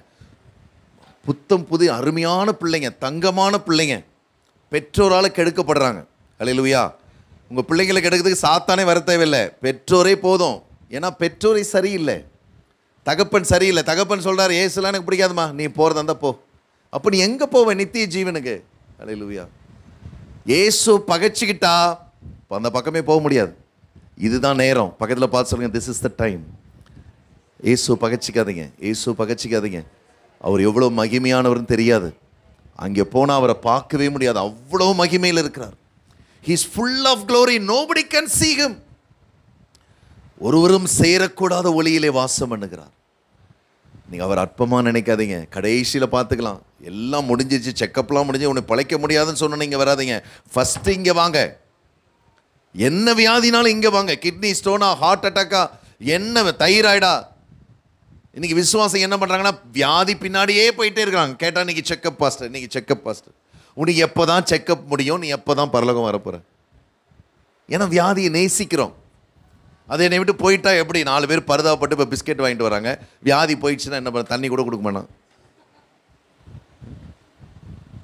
புத்தம் புது அருமையான பிள்ளைங்க, தங்கமான பிள்ளைங்க பெற்றோரால் கெடுக்கப்படுறாங்க. ஹல்லேலூயா. உங்கள் பிள்ளைங்களை கெடுக்கிறதுக்கு சாத்தானே வர தேவையில்லை, பெற்றோரே போதும். ஏன்னா பெற்றோரே சரியில்லை, தகப்பன் சரியில்லை. தகப்பன் சொல்கிறார், ஏசுலாம் எனக்கு பிடிக்காதுமா, நீ போகிறதா இருந்தால் போ. அப்போ நீ எங்கே போவ நித்திய ஜீவனுக்கு? ஹல்லேலூயா. ஏசு பகைச்சிக்கிட்டா இப்போ அந்த பக்கமே போக முடியாது. இதுதான் நேரம். பக்கத்தில் பார்த்து சொல்லுங்கள், திஸ் இஸ் த டைம். ஏசு பகைச்சிக்காதீங்க, ஏசு பகைச்சிக்காதீங்க. அவர் எவ்வளோ மகிமையானவர்னு தெரியாது. அங்கே போனால் அவரை பார்க்கவே முடியாது, அவ்வளோ மகிமையில் இருக்கிறார். He is full of glory, nobody can see him. ஒருவரும் சேரக்கூடாத ஒளியிலே வாசம் பண்ணுகிறார். நீங்கள் அவர் அற்பமாக நினைக்காதீங்க, கடைசியில் பார்த்துக்கலாம். எல்லாம் முடிஞ்சிச்சு, செக்கப்லாம் முடிஞ்சு, உன்னை பழைக்க முடியாதுன்னு சொன்ன நீங்கள் வராதிங்க. ஃபஸ்ட்டு இங்கே வாங்க. என்ன வியாதினாலும் இங்கே வாங்க. கிட்னி ஸ்டோனா, ஹார்ட் அட்டாக்கா, என்ன தைராய்டா. இன்றைக்கி விசுவாசம் என்ன பண்ணுறாங்கன்னா, வியாதி பின்னாடியே போயிட்டே இருக்கிறாங்க. கேட்டால் இன்றைக்கி செக்கப் பாஸ்டர், இன்றைக்கி செக்கப் பாஸ்டர். உனக்கு எப்போ தான் செக்கப் முடியும், நீ எப்போ தான் பரலோகம் வரப்போகிற? ஏன்னா வியாதியை நேசிக்கிறோம். அதை என்னை விட்டு போயிட்டா எப்படி? 4 பேர் பரிதாபப்பட்டு இப்போ பிஸ்கெட் வாங்கிட்டு வராங்க. வியாதி போயிடுச்சுன்னா என்ன பண்ண? தண்ணி கூட கொடுக்க மாட்டான்.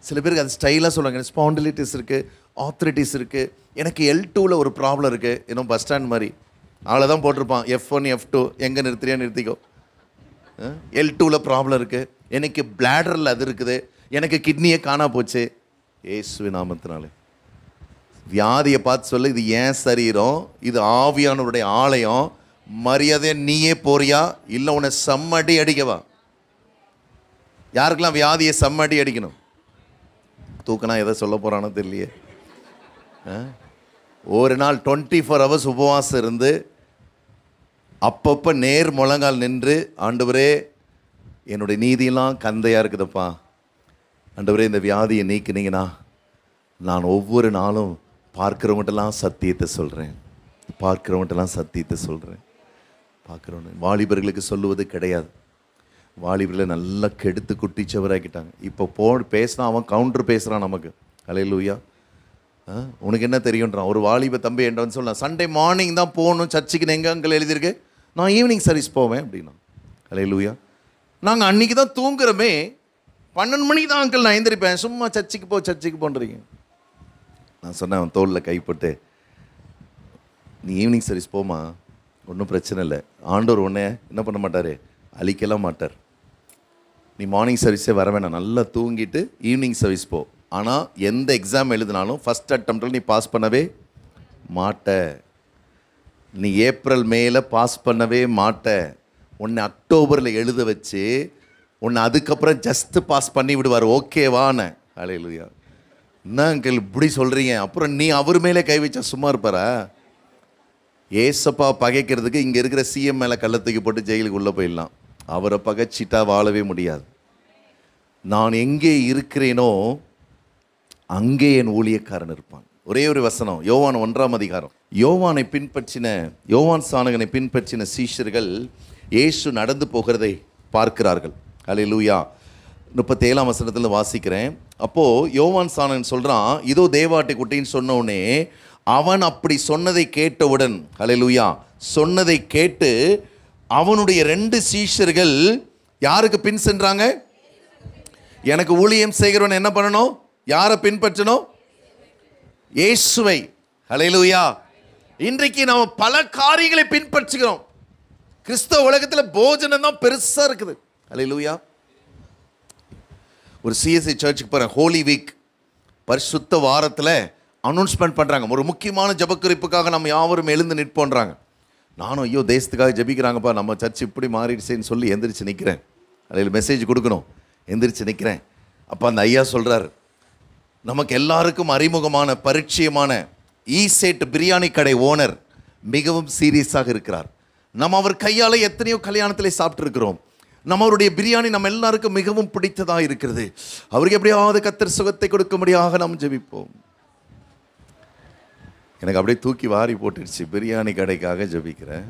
சில பேருக்கு அது ஸ்டைலாக சொல்லுவாங்க, ஸ்பாண்டிலிட்டிஸ் இருக்குது, ஆர்த்ரைட்டிஸ் இருக்குது, எனக்கு L2ல் ஒரு ப்ராப்ளம் இருக்குது. இன்னும் பஸ் ஸ்டாண்ட் மாதிரி அவ்வளோதான் போட்டிருப்பான், F1 F2, எங்கே நிறுத்துறியா நிறுத்திக்கோ. L2ல் ப்ராப்ளம் இருக்குது, எனக்கு பிளாடரில் அது இருக்குது, எனக்கு கிட்னியை காணா போச்சு. இயேசுவின் நாமத்தினாலே வியாதியை பார்த்து சொல்ல, இது ஏன் சரீரம், இது ஆவியானவருடைய ஆலயம், மரியாதையை நீயே போறியா இல்லை உன்னை செம்மடி அடிக்கவா? யாருக்கெல்லாம் வியாதியை செம்மடி அடிக்கணும்? தூக்கனா எதை சொல்ல போகிறானோ தெரியலையே. ஒரு நாள் 24 hours உபவாசம் இருந்து அப்பப்போ நேர் முழங்கால் நின்று, ஆண்டவரே என்னுடைய நீதியெல்லாம் கந்தையாக இருக்குதுப்பா, ஆண்டவரே இந்த வியாதியை நீக்கினீங்கன்னா நான் ஒவ்வொரு நாளும் பார்க்குறவங்கள்ட்டெல்லாம் சத்தியத்தை சொல்கிறேன், பார்க்குறவங்கள்ட்டெல்லாம் சத்தியத்தை சொல்கிறேன். பார்க்குறவங்க வாலிபர்களுக்கு சொல்லுவது கிடையாது. வாலிபர்களை நல்லா கெடுத்து குட்டிச்சவராக்கிட்டாங்க. இப்போ பேசினா அவன் கவுண்டர் பேசுகிறான் நமக்கு. ஹல்லேலூயா. உனக்கு என்ன தெரியுன்றான். ஒரு வாலிப தம்பி என்கிட்ட வந்து சொல்லலாம், சண்டே மார்னிங் தான் போகணும் சர்ச்சுக்கு, எங்கே அங்கே எழுதியிருக்கு, நான் ஈவினிங் சர்வீஸ் போவேன் அப்படின்னா. ஹல்லேலூயா. நாங்கள் அன்றைக்கி தான் தூங்குறோமே, 12 மணிக்கு தான் அங்கிள் நான் எழுந்திருப்பேன், சும்மா சர்ச்சுக்கு போன்றீங்க. நான் சொன்னேன், அவன் தோளில் கைப்பட்டு, நீ ஈவினிங் சர்வீஸ் போமா, ஒன்றும் பிரச்சனை இல்லை, ஆண்டவர் ஒன்றே என்ன பண்ண மாட்டார், அழிக்கலாம் மாட்டார். நீ மார்னிங் சர்வீஸே வர வேணாம், நல்லா தூங்கிட்டு ஈவினிங் சர்வீஸ் போ. ஆனால் எந்த எக்ஸாம் எழுதினாலும் ஃபஸ்ட் அட்டம்ப்டில் நீ பாஸ் பண்ணவே மாட்ட. நீ ஏப்ரல் மேல பாஸ் பண்ணவே மாட்ட. உன்னை அக்டோபரில் எழுத வச்சு உன்னை அதுக்கப்புறம் ஜஸ்ட்டு பாஸ் பண்ணி விடுவார். ஓகேவான்னு. ஹல்லேலூயா. என்ன அங்கிள் இப்படி சொல்கிறீங்க? அப்புறம் நீ அவர் மேலே கை வச்சா சும்மா இருப்பாரா? ஏசப்பா பகைக்கிறதுக்கு இங்கே இருக்கிற சிஎம் மேலே கள்ளத்துக்கு போட்டு ஜெயிலுக்கு உள்ளே போயிடலாம். அவரை பகைச்சிட்டா வாழவே முடியாது. நான் எங்கே இருக்கிறேனோ அங்கே என் ஊழியக்காரன் இருப்பான். ஒரே ஒரு வசனம், யோவான் 1ஆம் அதிகாரம். யோவான் சானகனை பின்பற்றின சீஷர்கள் இயேசு நடந்து போகிறதை பார்க்கிறார்கள். ஹல்லேலூயா. 37ஆம் வசனத்தில் வாசிக்கிறேன். அப்போது யோவான் சானகன் சொல்கிறான், இதோ தேவாட்டை குட்டின்னு சொன்ன உடனே அவன் அப்படி சொன்னதை கேட்டவுடன், ஹல்லேலூயா, சொன்னதை கேட்டு அவனுடைய 2 சீஷர்கள் யாருக்கு பின் சென்றாங்க? எனக்கு ஊழியம் செய்கிறவன் என்ன பண்ணணும்? யாரை பின்பற்றணும்? இயேசுவை. ஹல்லேலூயா. இன்றைக்கு நாம் பல காரியங்களை பின்பற்றுகிறோம். கிறிஸ்தவ உலகத்தில் போஜனம் தான் பெருசாக இருக்குது. ஹல்லேலூயா. ஒரு சிஎஸ்ஐ சர்ச்சுக்கு போகிறேன், ஹோலி வீக் பரிசுத்த வாரத்தில் அனௌன்ஸ்மெண்ட் பண்ணுறாங்க, ஒரு முக்கியமான ஜபக்குறிப்புக்காக நம்ம யாவரும் எழுந்து நிற்போன்றாங்க. நானும் ஐயோ தேசத்துக்காக ஜபிக்கிறாங்கப்பா, நம்ம சர்ச் இப்படி மாறிடுச்சேன்னு சொல்லி எந்திரிச்சு நிற்கிறேன். அதில் மெசேஜ் கொடுக்கணும், எந்திரிச்சு நிற்கிறேன். அப்போ அந்த ஐயா சொல்கிறார், நமக்கு எல்லாருக்கும் அறிமுகமான பரிச்சயமான ஈசேட் பிரியாணி கடை ஓனர் மிகவும் சீரியஸாக இருக்கிறார். நம்ம அவர் கையால் எத்தனையோ கல்யாணத்தில் சாப்பிட்ருக்கிறோம். நம்ம அவருடைய பிரியாணி நம்ம எல்லாருக்கும் மிகவும் பிடித்ததாக இருக்கிறது. அவருக்கு எப்படியாவது கர்த்தர் சுகத்தை கொடுக்கும்படியாக நாம் ஜெபிப்போம். எனக்கு அப்படியே தூக்கி வாரி போட்டுடுச்சு. பிரியாணி கடைக்காக ஜெபிக்கிறேன்.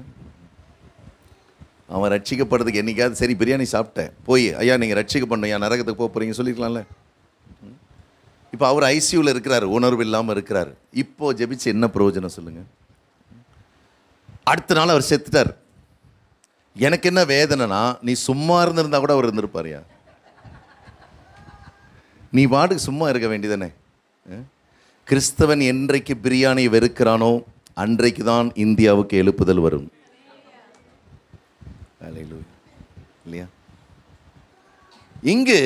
அவன் ரட்சிக்கப்படுறதுக்கு என்னைக்காவது சரி பிரியாணி சாப்பிட்டேன் போய் ஐயா நீங்கள் ரட்சிக்கப்படணும், ஐயா நரகத்துக்கு போக போகிறீங்க சொல்லிக்கலாம்ல. இப்போ அவர் ஐசியூவில் இருக்கிறார், உணர்வு இல்லாமல் இருக்கிறார். இப்போது ஜெபிச்சு என்ன பிரயோஜனம் சொல்லுங்கள்? அடுத்த நாள் அவர் செத்துட்டார். எனக்கு என்ன வேதனைனா, நீ சும்மா இருந்திருந்தா கூட அவர் இருந்திருப்பாரியா? நீ பாட்டுக்கு சும்மா இருக்க வேண்டியதானே. கிறிஸ்தவன் என்றைக்கு பிரியாணி வெறுக்கிறானோ அன்றைக்கு தான் இந்தியாவுக்கு எழுப்புதல் வரும். இல்லையா? இங்கு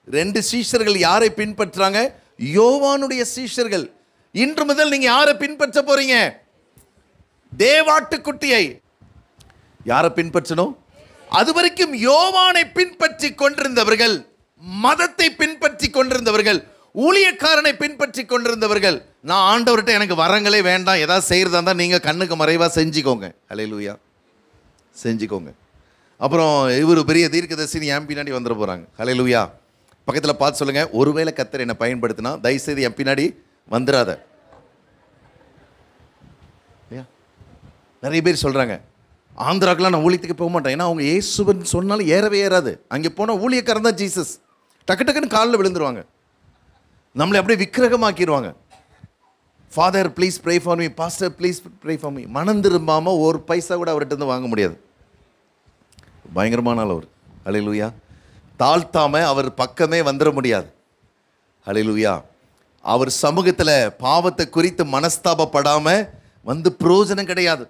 2 சீஷர்கள் யாரை பின்பற்றாங்க? யோவானுடைய சீஷர்கள். இன்று முதல் நீங்க யாரை பின்பற்ற போறீங்க? தேவாட்டுக்குட்டியை. யாரை பின்பற்றணும்? அதுவரைக்கும் யோவானை பின்பற்றி கொண்டிருந்தவர்கள், மதத்தை பின்பற்றி கொண்டிருந்தவர்கள், ஊழியக்காரனை பின்பற்றி கொண்டிருந்தவர்கள். நான் ஆண்டவர்கிட்ட எனக்கு வரங்களே வேண்டாம், ஏதாவது செய்யறதா இருந்தால் நீங்கள் கண்ணுக்கு மறைவாக செஞ்சுக்கோங்க. ஹல்லேலூயா, செஞ்சுக்கோங்க. அப்புறம் இவர் பெரிய தீர்க்கதரிசி என் பின்னாடி வந்துட போகிறாங்க. ஹல்லேலூயா. பக்கத்தில் பார்த்து சொல்லுங்கள், ஒருவேளை கர்த்தர் என்னை பயன்படுத்தினா தயவுசெய்து என் பின்னாடி வந்துடாத. நிறைய பேர் சொல்கிறாங்க, ஆந்திராக்கெலாம் நான் ஊழியத்துக்கு போக மாட்டேன், ஏன்னா அவங்க இயேசுவன் சொன்னாலும் ஏறவே ஏறாது. அங்கே போனால் ஊழியக்காரன் தான் ஜீசஸ், டக்கு டக்குன்னு காலில் விழுந்துருவாங்க, நம்மளை அப்படியே விக்கிரகமாக்கிடுவாங்க. Father please pray for me, pastor please pray for me. மனம் திரும்பாமல் ஒரு பைசா கூட அவர்கிட்ட இருந்து வாங்க முடியாது. பயங்கரமான அவர். ஹல்லேலூயா. தாழ்த்தாமல் அவர் பக்கமே வந்துட முடியாது. ஹல்லேலூயா. அவர் சமூகத்தில் பாவத்தை குறித்து மனஸ்தாபப்படாமல் வந்து பிரயோஜனம் கிடையாது.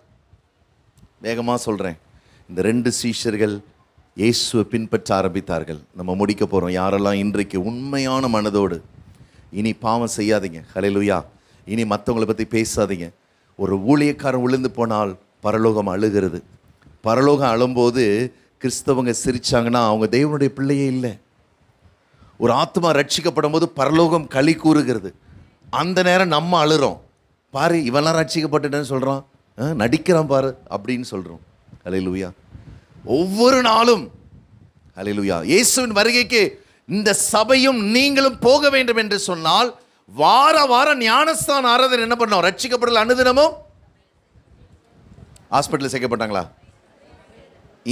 வேகமாக சொல்கிறேன், இந்த 2 சீஷர்கள் இயேசுவை பின்பற்ற ஆரம்பித்தார்கள். நம்ம முடிக்க போகிறோம். யாரெல்லாம் இன்றைக்கு உண்மையான மனதோடு இனி பாவம் செய்யாதீங்க, ஹல்லேலூயா, இனி மற்றவங்களை பற்றி பேசாதீங்க. ஒரு ஊழியக்காரன் விழுந்து போனால் பரலோகம் அழுகிறது. பரலோகம் அழும்போது கிறிஸ்தவங்க சிரிச்சாங்கன்னா அவங்க தேவனுடைய பிள்ளையே இல்லை. ஒரு ஆத்மா ரட்சிக்கப்படும் போது பரலோகம் களி கூறுகிறது. அந்த நேரம் நம்ம அழுறோம், பாரு இவெல்லாம் ரட்சிக்கப்பட்டுட்டேன்னு சொல்கிறான், நடிக்கிறான் பாரு அப்படின்னு சொல்கிறோம். ஹல்லேலூயா. ஒவ்வொரு நாளும் ஹல்லேலூயா இயேசுவின் வருகைக்கு இந்த சபையும் நீங்களும் போக வேண்டும் என்று சொன்னால் வார வாரம் ஞானஸ்தான ஆராதனை என்ன பண்ணோம்? ரட்சிக்கப்படல அனுதினமும் ஹாஸ்பிட்டலில் சேர்க்கப்பட்டாங்களா?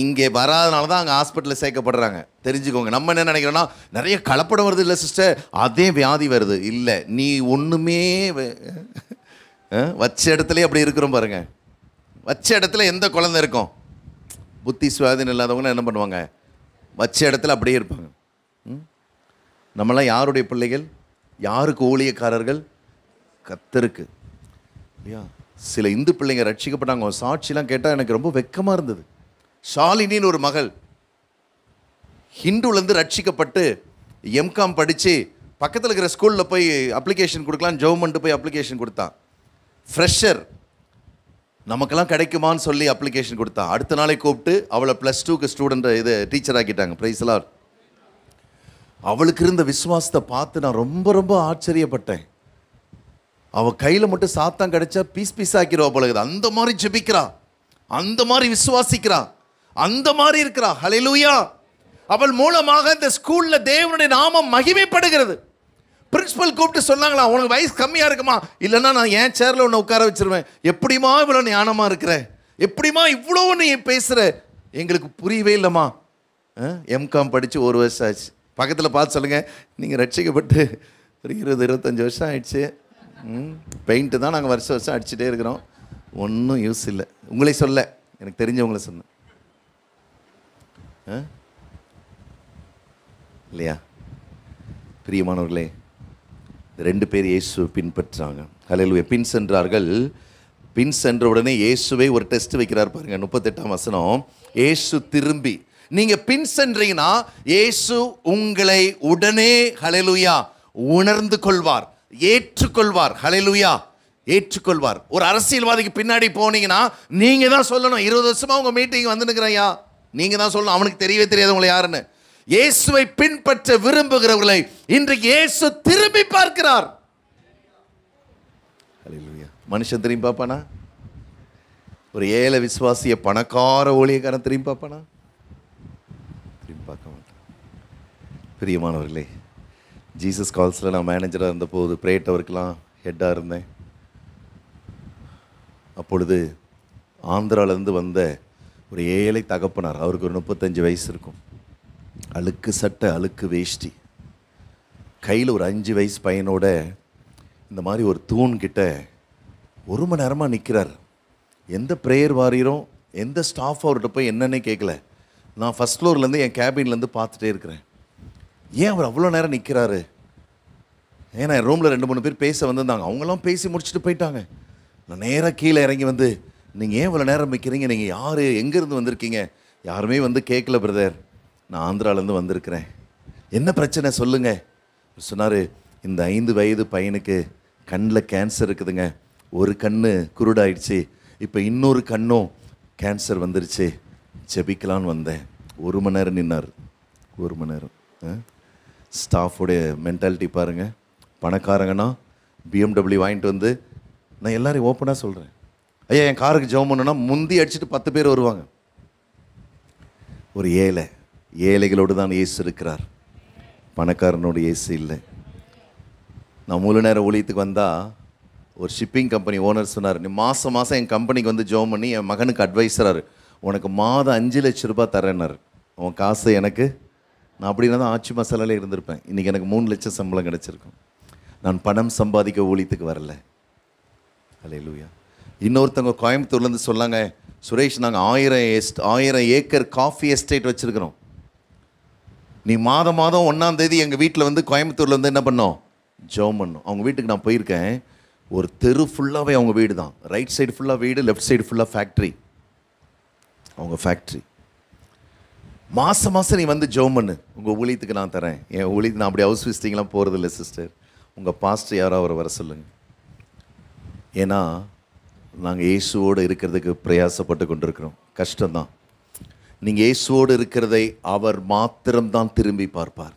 இங்கே வராதனால தான் அங்கே ஹாஸ்பிட்டலில் சேர்க்கப்படுறாங்க. தெரிஞ்சுக்கோங்க. நம்ம என்ன நினைக்கிறோன்னா, நிறைய கலப்படம் வருது. இல்லை சிஸ்டர், அதே வியாதி வருது. இல்லை, நீ ஒன்றுமே வச்ச இடத்துல அப்படி இருக்கிறோம் பாருங்க. வச்ச இடத்துல எந்த குழந்தை இருக்கும்? புத்தி சுவாதீனம் இல்லாதவங்க என்ன பண்ணுவாங்க? வச்ச இடத்துல அப்படியே இருப்பாங்க. நம்மளாம் யாருடைய பிள்ளைகள்? யாருக்கு ஊழியக்காரர்கள்? கர்த்தருக்கு. இல்லையா? சில இந்து பிள்ளைங்க ரட்சிக்கப்பட்டாங்க. சாட்சிலாம் கேட்டால் எனக்கு ரொம்ப வெக்கமாக இருந்தது. ஷாலினின்னு ஒரு மகள் ஹிந்துலேருந்து ரட்சிக்கப்பட்டு எம்காம் படித்து பக்கத்தில் இருக்கிற ஸ்கூலில் போய் அப்ளிகேஷன் கொடுக்கலான்னு கவர்மெண்ட்டு போய் அப்ளிகேஷன் கொடுத்தான். ஃப்ரெஷர் நமக்கெல்லாம் கிடைக்குமான்னு சொல்லி அப்ளிகேஷன் கொடுத்தா. அடுத்த நாளை கூப்பிட்டு அவளை +2க்கு ஸ்டூடெண்ட்டை இது டீச்சர் ஆக்கிட்டாங்க. பிரைஸ்லாம். அவளுக்கு இருந்த விசுவாசத்தை பார்த்து நான் ரொம்ப ரொம்ப ஆச்சரியப்பட்டேன். அவள் கையில் மட்டும் சாத்தான் கிடைச்சா பீஸ் ஆக்கிடுவா போல இருக்குது. அந்த மாதிரி ஜெபிக்கிறா, அந்த மாதிரி விசுவாசிக்கிறா, அந்த மாதிரி இருக்கிறா. ஹல்லேலூயா. அவள் மூலமாக இந்த ஸ்கூலில் தேவனுடைய நாமம் மகிமைப்படுகிறது. பிரின்சிபல் கூப்பிட்டு சொன்னாங்களா, உனக்கு வயசு கம்மியாக இருக்குமா? இல்லைன்னா நான் என் சேரில் உன்னை உட்கார வச்சிருவேன். எப்படிமா இவ்வளோ ஞானமாக இருக்கிற, எப்படிமா இவ்வளோ நீ பேசுகிற, எங்களுக்கு புரியவே இல்லைம்மா. எம்காம் படித்து 1 வருஷம் ஆச்சு. பக்கத்தில் பார்த்து சொல்லுங்கள், நீங்கள் ரட்சிக்கப்பட்டு ஒரு 20-25 வருஷம் ஆயிடுச்சு. பெயிண்ட்டு தான் நாங்கள் வருஷம் அடிச்சுட்டே இருக்கிறோம், ஒன்றும் யூஸ் இல்லை. உங்களே சொல்ல, எனக்கு தெரிஞ்சவங்கள சொன்னேன் இல்லையா? பிரியமானவர்களே, 2 பேர் இயேசு பின்பற்றாங்க. ஹல்லேலூயா. பின் சென்றார்கள். பின் சென்ற உடனே இயேசுவை ஒரு டெஸ்ட் வைக்கிறார் பாருங்க. 38ஆம் வசனம். இயேசு திரும்பி, நீங்க பின் சென்றீங்கன்னா இயேசு உங்களை உடனே ஹல்லேலூயா உணர்ந்து கொள்வார், ஏற்றுக்கொள்வார். ஹல்லேலூயா ஏற்றுக்கொள்வார். ஒரு அரசியல்வாதிக்கு பின்னாடி போனீங்கன்னா நீங்க தான் சொல்லணும், 20 வருஷமா உங்க மீட்டிங் வந்துனுக்குறையா, நீங்க தான் சொல்லணும். அவனுக்கு தெரியவே தெரியாது உங்களை யாருன்னு. இயேசுவை பின்பற்ற விரும்புகிறவர்களை இன்றைக்கு இயேசு திரும்பி பார்க்கிறார். ஹல்லேலூயா. மனுஷன் திரும்பி பார்ப்பானா? ஒரு ஏழை விசுவாசிய பணக்கார ஊழியக்காரன் திரும்பி பார்ப்பானா? திரும்பி பார்க்க மாட்டான். பிரியமானவர்களே, ஜீசஸ் கால்ஸில் நான் மேனேஜராக இருந்தபோது ப்ரேயர் டவருக்கெல்லாம் ஹெட்டாக இருந்தேன். அப்பொழுது ஆந்திராவிலேருந்து வந்த ஒரு ஏழை தகப்பனார், அவருக்கு ஒரு 35 வயசு இருக்கும், அழுக்கு சட்டை, அழுக்கு வேஷ்டி, கையில் ஒரு 5 வயசு பையனோட இந்த மாதிரி ஒரு தூண்கிட்ட 1 மணி நேரமாக நிற்கிறார். எந்த ப்ரேயர் வாரியரும் எந்த ஸ்டாஃப் அவர்கிட்ட போய் என்னன்னே கேட்கல. நான் ஃபஸ்ட் ஃப்ளோர்லேருந்து என் கேபின்லேருந்து பார்த்துட்டே இருக்கிறேன். ஏன் அவர் அவ்வளோ நேரம் நிற்கிறாரு? ஏன்னா என் ரூமில் 2-3 பேர் பேச வந்திருந்தாங்க. அவங்களாம் பேசி முடிச்சுட்டு போயிட்டாங்க. நான் நேராக கீழே இறங்கி வந்து, நீங்கள் ஏன் இவ்வளோ நேரம் நிற்கிறீங்க, நீங்கள் யார், எங்கேருந்து வந்திருக்கீங்க? யாருமே வந்து கேட்கல பிரதர், நான் ஆந்திராவிலேருந்து வந்திருக்கிறேன், என்ன பிரச்சனை சொல்லுங்கள். சொன்னார், இந்த 5 வயது பையனுக்கு கண்ணில் கேன்சர் இருக்குதுங்க, ஒரு கண்ணு குருடாயிடுச்சு, இப்போ இன்னொரு கண்ணும் கேன்சர் வந்துருச்சு, ஜெபிக்கலான்னு வந்தேன். 1 மணி நேரம் நின்னார். 1 மணி நேரம். ஸ்டாஃபோடைய மென்டாலிட்டி பாருங்கள். பணக்காரங்கன்னா BMW வாங்கிட்டு வந்து, நான் எல்லாரையும் ஓப்பனாக சொல்கிறேன், ஐயா என் காருக்கு ஜெபம் பண்ணணும்னா முந்தி அடிச்சுட்டு 10 பேர் வருவாங்க. ஒரு ஏழைகளோடு தான் இயேசு இருக்கிறார், பணக்காரனோடு இயேசு இல்லை. நான் முழு நேரம் ஊழியத்துக்கு வந்தால் ஒரு ஷிப்பிங் கம்பெனி ஓனர் சொன்னார், நீ மாதம் என் கம்பெனிக்கு வந்து ஜெபம் பண்ணி என் மகனுக்கு அட்வைஸராரு, உனக்கு மாதம் 5 லட்ச ரூபாய் தரேன்னார். உன் காசை எனக்கு, நான் அப்படின்னா தான் ஆட்சி மசாலாலே இருந்திருப்பேன். இன்றைக்கி எனக்கு 3 லட்சம் சம்பளம் கிடச்சிருக்கும். நான் பணம் சம்பாதிக்க ஊழியத்துக்கு வரல. ஹல்லேலூயா. இன்னொருத்தவங்க கோயம்புத்தூர்லேருந்து சொன்னாங்க, சுரேஷ் நாங்கள் 1000 ஏக்கர் காஃபி எஸ்டேட் வச்சுருக்கிறோம், நீ மாதம் 1ஆம் தேதி எங்கள் வீட்டில் வந்து கோயம்புத்தூரில் வந்து என்ன பண்ணோம், ஜெபம் பண்ணோம். அவங்க வீட்டுக்கு நான் போயிருக்கேன். ஒரு தெரு ஃபுல்லாகவே அவங்க வீடு தான். ரைட் சைடு ஃபுல்லாக வீடு, லெஃப்ட் சைடு ஃபுல்லாக ஃபேக்ட்ரி. அவங்க ஃபேக்ட்ரி. மாதம் நீ வந்து ஜெபம் பண்ணு, உங்கள் ஊழியத்துக்கு நான் தரேன். என் ஊழியத்துக்கு நான் அப்படி ஹவுஸ் விசிட்டிங்லாம் போகிறதில்ல சிஸ்டர், உங்கள் பாஸ்டர் யாரோ அவரை வர சொல்லுங்கள். ஏன்னா நாங்கள் இயேசுவோடு இருக்கிறதுக்கு பிரயாசப்பட்டு கொண்டிருக்கிறோம். கஷ்டம்தான். நீங்கள் இயேசுவோடு இருக்கிறதை அவர் மாத்திரம்தான் திரும்பி பார்ப்பார்.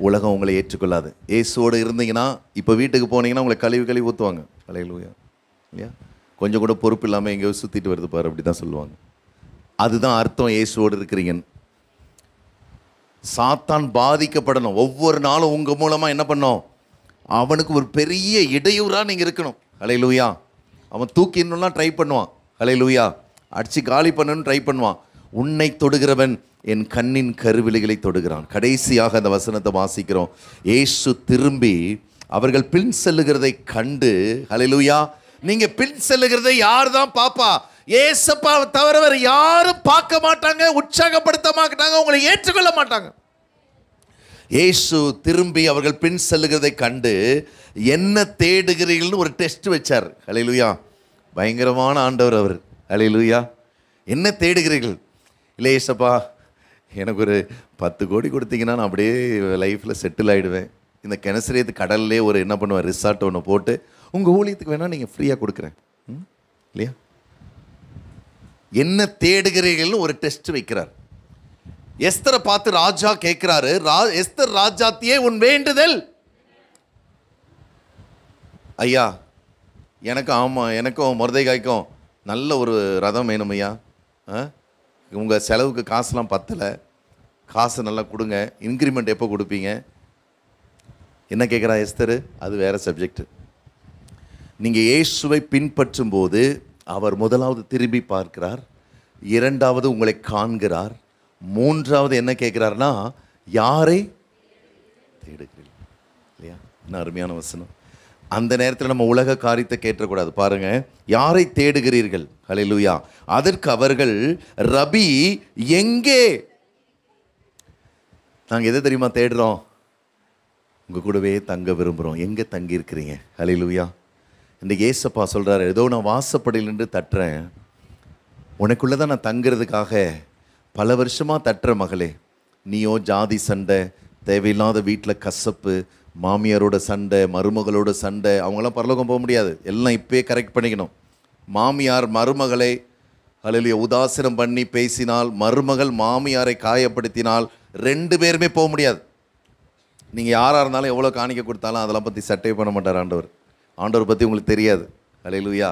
உலகம் உங்களை ஏற்றுக்கொள்ளாது. இயேசுவோடு இருந்தீங்கன்னா இப்போ வீட்டுக்கு போனீங்கன்னா உங்களை கழுவி ஊற்றுவாங்க. ஹல்லேலூயா. இல்லையா? கொஞ்சம் கூட பொறுப்பு இல்லாமல் எங்கேயோ சுற்றிட்டு வருது பாரு, அப்படி தான் சொல்லுவாங்க. அதுதான் அர்த்தம் இயேசுவோடு இருக்கிறீங்கன்னு. சாத்தான் பாதிக்கப்படணும். ஒவ்வொரு நாளும் உங்கள் மூலமாக என்ன பண்ணோம், அவனுக்கு ஒரு பெரிய இடையூறாக நீங்கள் இருக்கணும். ஹல்லேலூயா. அவன் தூக்கிடணும்லாம் ட்ரை பண்ணுவான். ஹல்லேலூயா. அடித்து காலி பண்ணணும்னு ட்ரை பண்ணுவான். உன்னை தொடுகிறவன் என் கண்ணின் கருவிழிகளை தொடுகிறான். கடைசியாக அந்த வசனத்தை வாசிக்கிறோம். இயேசு திரும்பி அவர்கள் பின் செல்லுகிறதை கண்டு, ஹல்லேலூயா, நீங்க பின் செல்லுகிறதை யார் தான் பாப்பா? ஏசப்பா தவிர வேறு யாரும் பார்க்க மாட்டாங்க, உற்சாகப்படுத்த மாட்டாங்க, உங்களை ஏற்றுக்கொள்ள மாட்டாங்க. இயேசு திரும்பி அவர்கள் பின் செல்லுகிறதை கண்டு, என்ன தேடுகிறீர்கள்னு ஒரு டெஸ்ட் வச்சார். ஹல்லேலூயா. பயங்கரமான ஆண்டவர் அவர். ஹல்லேலூயா. என்ன தேடுகிறீர்கள்? இல்லை ஏசப்பா, எனக்கு ஒரு 10 கோடி கொடுத்தீங்கன்னா நான் அப்படியே லைஃப்பில் செட்டில் ஆகிடுவேன். இந்த கிணசரியத்து கடல்லே ஒரு என்ன பண்ணுவேன், ரிசார்ட் ஒன்று போட்டு உங்கள் ஊழியத்துக்கு வேணால் நீங்கள் ஃப்ரீயாக கொடுக்குறேன், இல்லையா? என்ன தேடுகிறீர்கள்னு ஒரு டெஸ்ட் வைக்கிறார். எஸ்தரை பார்த்து ராஜா கேட்கிறாரு, எஸ்தர் ராஜாத்தியே உன் வேண்டுதல். ஐயா எனக்கும், ஆமாம் எனக்கும் மொர்தெகாய்க்கும் நல்ல ஒரு ரதம் வேணும் ஐயா, உங்கள் செலவுக்கு காசுலாம் பத்தலை, காசு நல்லா கொடுங்க, இன்க்ரிமெண்ட் எப்போ கொடுப்பீங்க? என்ன கேட்குறா எஸ்தர்? அது வேறு சப்ஜெக்ட். நீங்கள் இயேசுவை பின்பற்றும் போது அவர் முதலாவது திரும்பி பார்க்கிறார், 2வது உங்களை காண்கிறார், 3வது என்ன கேட்குறாருன்னா, யாரை தேடுகிறீர்கள்? இல்லையா? என்ன அருமையான வசனம். அந்த நேரத்தில் நம்ம உலக காரியத்தை கேட்டக்கூடாது. பாருங்க, யாரை தேடுகிறீர்கள்? ஹல்லேலூயா. அதற்கு அவர்கள், ரபி எங்கே? நாங்கள் எதை தெரியுமா தேடுறோம்? உங்கள் கூடவே தங்க விரும்புகிறோம். எங்கே தங்கி இருக்கிறீங்க? ஹல்லேலூயா. இன்றைக்கி ஏசப்பா சொல்கிறாரு, ஏதோ நான் வாசப்படியில் நின்று தட்டுறேன், உனக்குள்ளே தான் நான் தங்குறதுக்காக பல வருஷமாக தட்டுற மகளே, நீயோ ஜாதி சண்டை, தேவையில்லாத வீட்டில் கசப்பு, மாமியாரோட சண்டை, மருமகளோட சண்டை, அவங்களாம் பரலோகம் போக முடியாது. எல்லாம் இப்போயே கரெக்ட் பண்ணிக்கணும். மாமியார் மருமகளை அல்லையா உதாசீனம் பண்ணி பேசினால், மருமகள் மாமியாரை காயப்படுத்தினால் 2 பேருமே போக முடியாது. நீங்கள் யாராக இருந்தாலும் எவ்வளோ காணிக்க கொடுத்தாலும் அதெல்லாம் பற்றி சட்டை பண்ண மாட்டார் ஆண்டவர். ஆண்டவர் பற்றி உங்களுக்கு தெரியாது. அல்லேலூயா.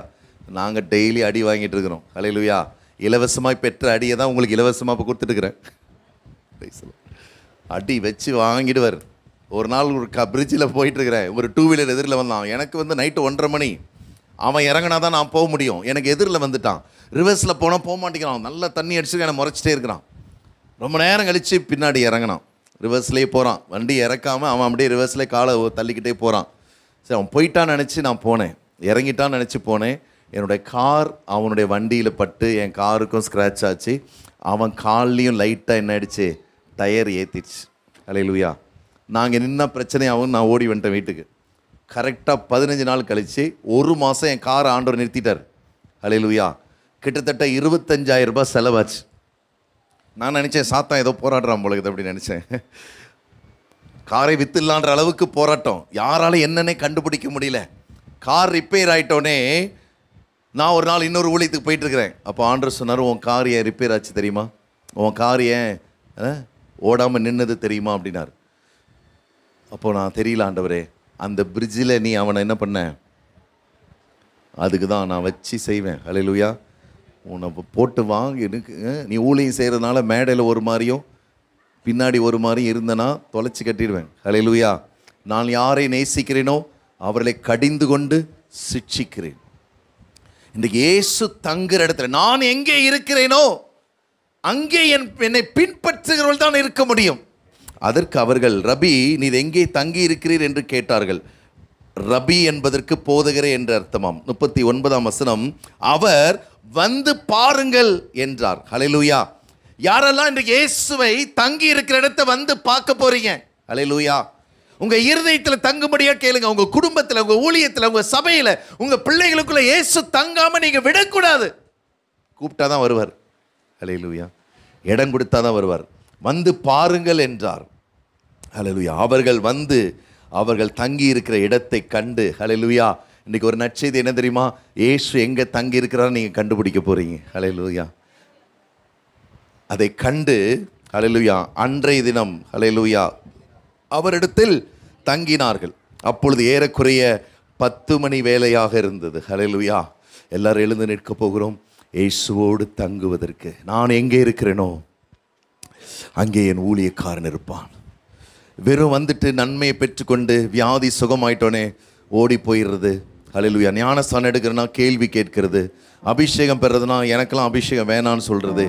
நாங்கள் டெய்லி அடி வாங்கிட்டு இருக்கிறோம். அல்லேலூயா. இலவசமாக பெற்ற அடியை தான் உங்களுக்கு இலவசமாக இப்போ கொடுத்துட்டுருக்குறேன். அடி வச்சு வாங்கிடுவார். ஒரு நாள் ஒரு பிரிட்ஜில் போயிட்டுருக்கிறேன், ஒரு 2 வீலர் எதிரில் வந்தான். எனக்கு வந்து நைட்டு 1:30 மணி, அவன் இறங்கினா தான் நான் போக முடியும். எனக்கு எதிரில் வந்துட்டான். ரிவர்ஸில் போனால் போக மாட்டேங்கிறான். நல்லா தண்ணி அடிச்சு என்னை முறைச்சிட்டே இருக்கிறான். ரொம்ப நேரம் கழித்து பின்னாடி இறங்கினான். ரிவர்ஸ்லேயே போகிறான். வண்டி இறக்காமல் அவன் அப்படியே ரிவர்ஸ்லேயே காலை தள்ளிக்கிட்டே போகிறான். சரி, அவன் போயிட்டான்னு நினச்சி நான் போனேன். இறங்கிட்டான்னு நினச்சி போனேன். என்னுடைய கார் அவனுடைய வண்டியில் பட்டு என் காருக்கும் ஸ்க்ராட்ச் ஆச்சு. அவன் கால்லையும் லைட்டாக என்ன ஆயிடுச்சு, டயர் ஏற்றிடுச்சு. அல்லேலூயா. நாங்கள் நின்ன பிரச்சனையாகவும் நான் ஓடி வந்துட்டேன் வீட்டுக்கு. கரெக்டாக 15 நாள் கழித்து 1 மாதம் என் காரை ஆண்டவர் நிறுத்திட்டார். அல்லேலூயா. கிட்டத்தட்ட 25,000 ரூபாய் செலவாச்சு. நான் நினச்சேன் சாத்தான் ஏதோ போராடுறான் போல அப்படின்னு நினச்சேன். காரை வித்துடலான்ற அளவுக்கு போராட்டம். யாராலும் என்னன்னே கண்டுபிடிக்க முடியல. கார் ரிப்பேர் ஆகிட்டோன்னே நான் ஒரு நாள் இன்னொரு ஊழியத்துக்கு போயிட்டுருக்கிறேன். அப்போ ஆண்டவர் சொன்னார், உன் கார் ஏன் ரிப்பேர் ஆச்சு தெரியுமா, உன் கார் ஏன் ஓடாமல் நின்னது தெரியுமா அப்படின்னார். அப்போது நான் தெரியல ஆண்டவரே, அந்த பிரிட்ஜில் நீ அவனை என்ன பண்ண, அதுக்கு தான் நான் வச்சு செய்வேன். அல்லேலூயா. உன்னை போட்டு வாங்கி எனக்கு நீ ஊழியம் செய்கிறதுனால மேடையில் ஒரு மாதிரியும் பின்னாடி ஒரு மாதிரியும் இருந்தனா தொலைச்சி கட்டிடுவேன். அல்லேலூயா. நான் யாரை நேசிக்கிறேனோ அவர்களை கடிந்து கொண்டு சிட்சிக்கிறேன். இன்றைக்கு இயேசு தங்குற இடத்துல நான் எங்கே இருக்கிறேனோ அங்கே என்னை பின்பற்றுகிறவர்கள் தான் இருக்க முடியும். அதற்கு அவர்கள், ரபி நீர் எங்கே தங்கி இருக்கிறீர் என்று கேட்டார்கள். ரபி என்பதற்கு போதகரே என்று அர்த்தமாம். 39ஆம் வசனம், அவர் வந்து பாருங்கள் என்றார். ஹல்லேலூயா. யாரெல்லாம் இன்றைக்கு இயேசுவை தங்கி இருக்கிற இடத்தை வந்து பார்க்க போறீங்க? ஹல்லேலூயா. உங்க இருதயத்தில் தங்கும்படியா கேளுங்க. உங்க குடும்பத்தில், உங்க ஊழியத்தில், உங்க சபையில், உங்க பிள்ளைகளுக்குள்ள இயேசு தங்காம நீங்க விடக்கூடாது. கூப்பிட்டாதான் வருவார். ஹல்லேலூயா. இடம் கொடுத்தாதான் வருவார். வந்து பாருங்கள் என்றார். ஹல்லேலூயா. அவர்கள் வந்து அவர்கள் தங்கி இருக்கிற இடத்தை கண்டு, ஹல்லேலூயா. இன்னைக்கு ஒரு நற்செய்தி என்ன தெரியுமா, இயேசு எங்க தங்கி இருக்கிறார் நீங்க கண்டுபிடிக்க போறீங்க. ஹல்லேலூயா. அதை கண்டு, ஹல்லேலூயா, அன்றைய தினம், ஹல்லேலூயா, அவரிடத்தில் தங்கினார்கள். அப்பொழுது ஏறக்குறைய 10 மணி வேலையாக இருந்தது. ஹல்லேலூயா. எல்லாரும் எழுந்து நிற்க போகிறோம் இயேசுவோடு தங்குவதற்கு. நான் எங்கே இருக்கிறேனோ அங்கே என் ஊழியக்காரன் இருப்பான். வெறும் வந்துட்டு நன்மையை பெற்றுக்கொண்டு வியாதி சுகமாயிட்டோன்னே ஓடி போயிடுறது. ஹல்லேலூயா. ஞானஸ்தானம் எடுக்கிறதுனா கேள்வி கேட்கிறது, அபிஷேகம் பெறதுனா எனக்கெல்லாம் அபிஷேகம் வேணான்னு சொல்கிறது.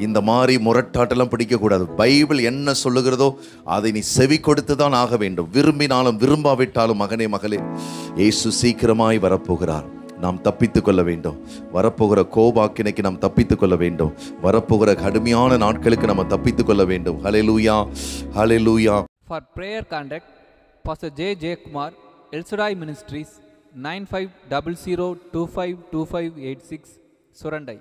இந்த மாதிரி முரட்டாட்டெல்லாம் பிடிக்கக்கூடாது. பைபிள் என்ன சொல்லுகிறதோ அதை நீ செவி கொடுத்து தான் ஆக வேண்டும். விரும்பினாலும் விரும்பாவிட்டாலும் மகனே மகளே, இயேசு சீக்கிரமாய் வரப்போகிறார். நாம் தப்பித்து கொள்ள வேண்டும். வரப்போகிற கோபாக்கினைக்கு நாம் தப்பித்து கொள்ள வேண்டும். வரப்போகிற கடுமையான நாட்களுக்கு நம்ம தப்பித்து கொள்ள வேண்டும். ஹல்லேலூயா. ஹல்லேலூயா. For prayer contact, Pastor J. Kumar, El Shaddai Ministries, 9500252586, Surandai.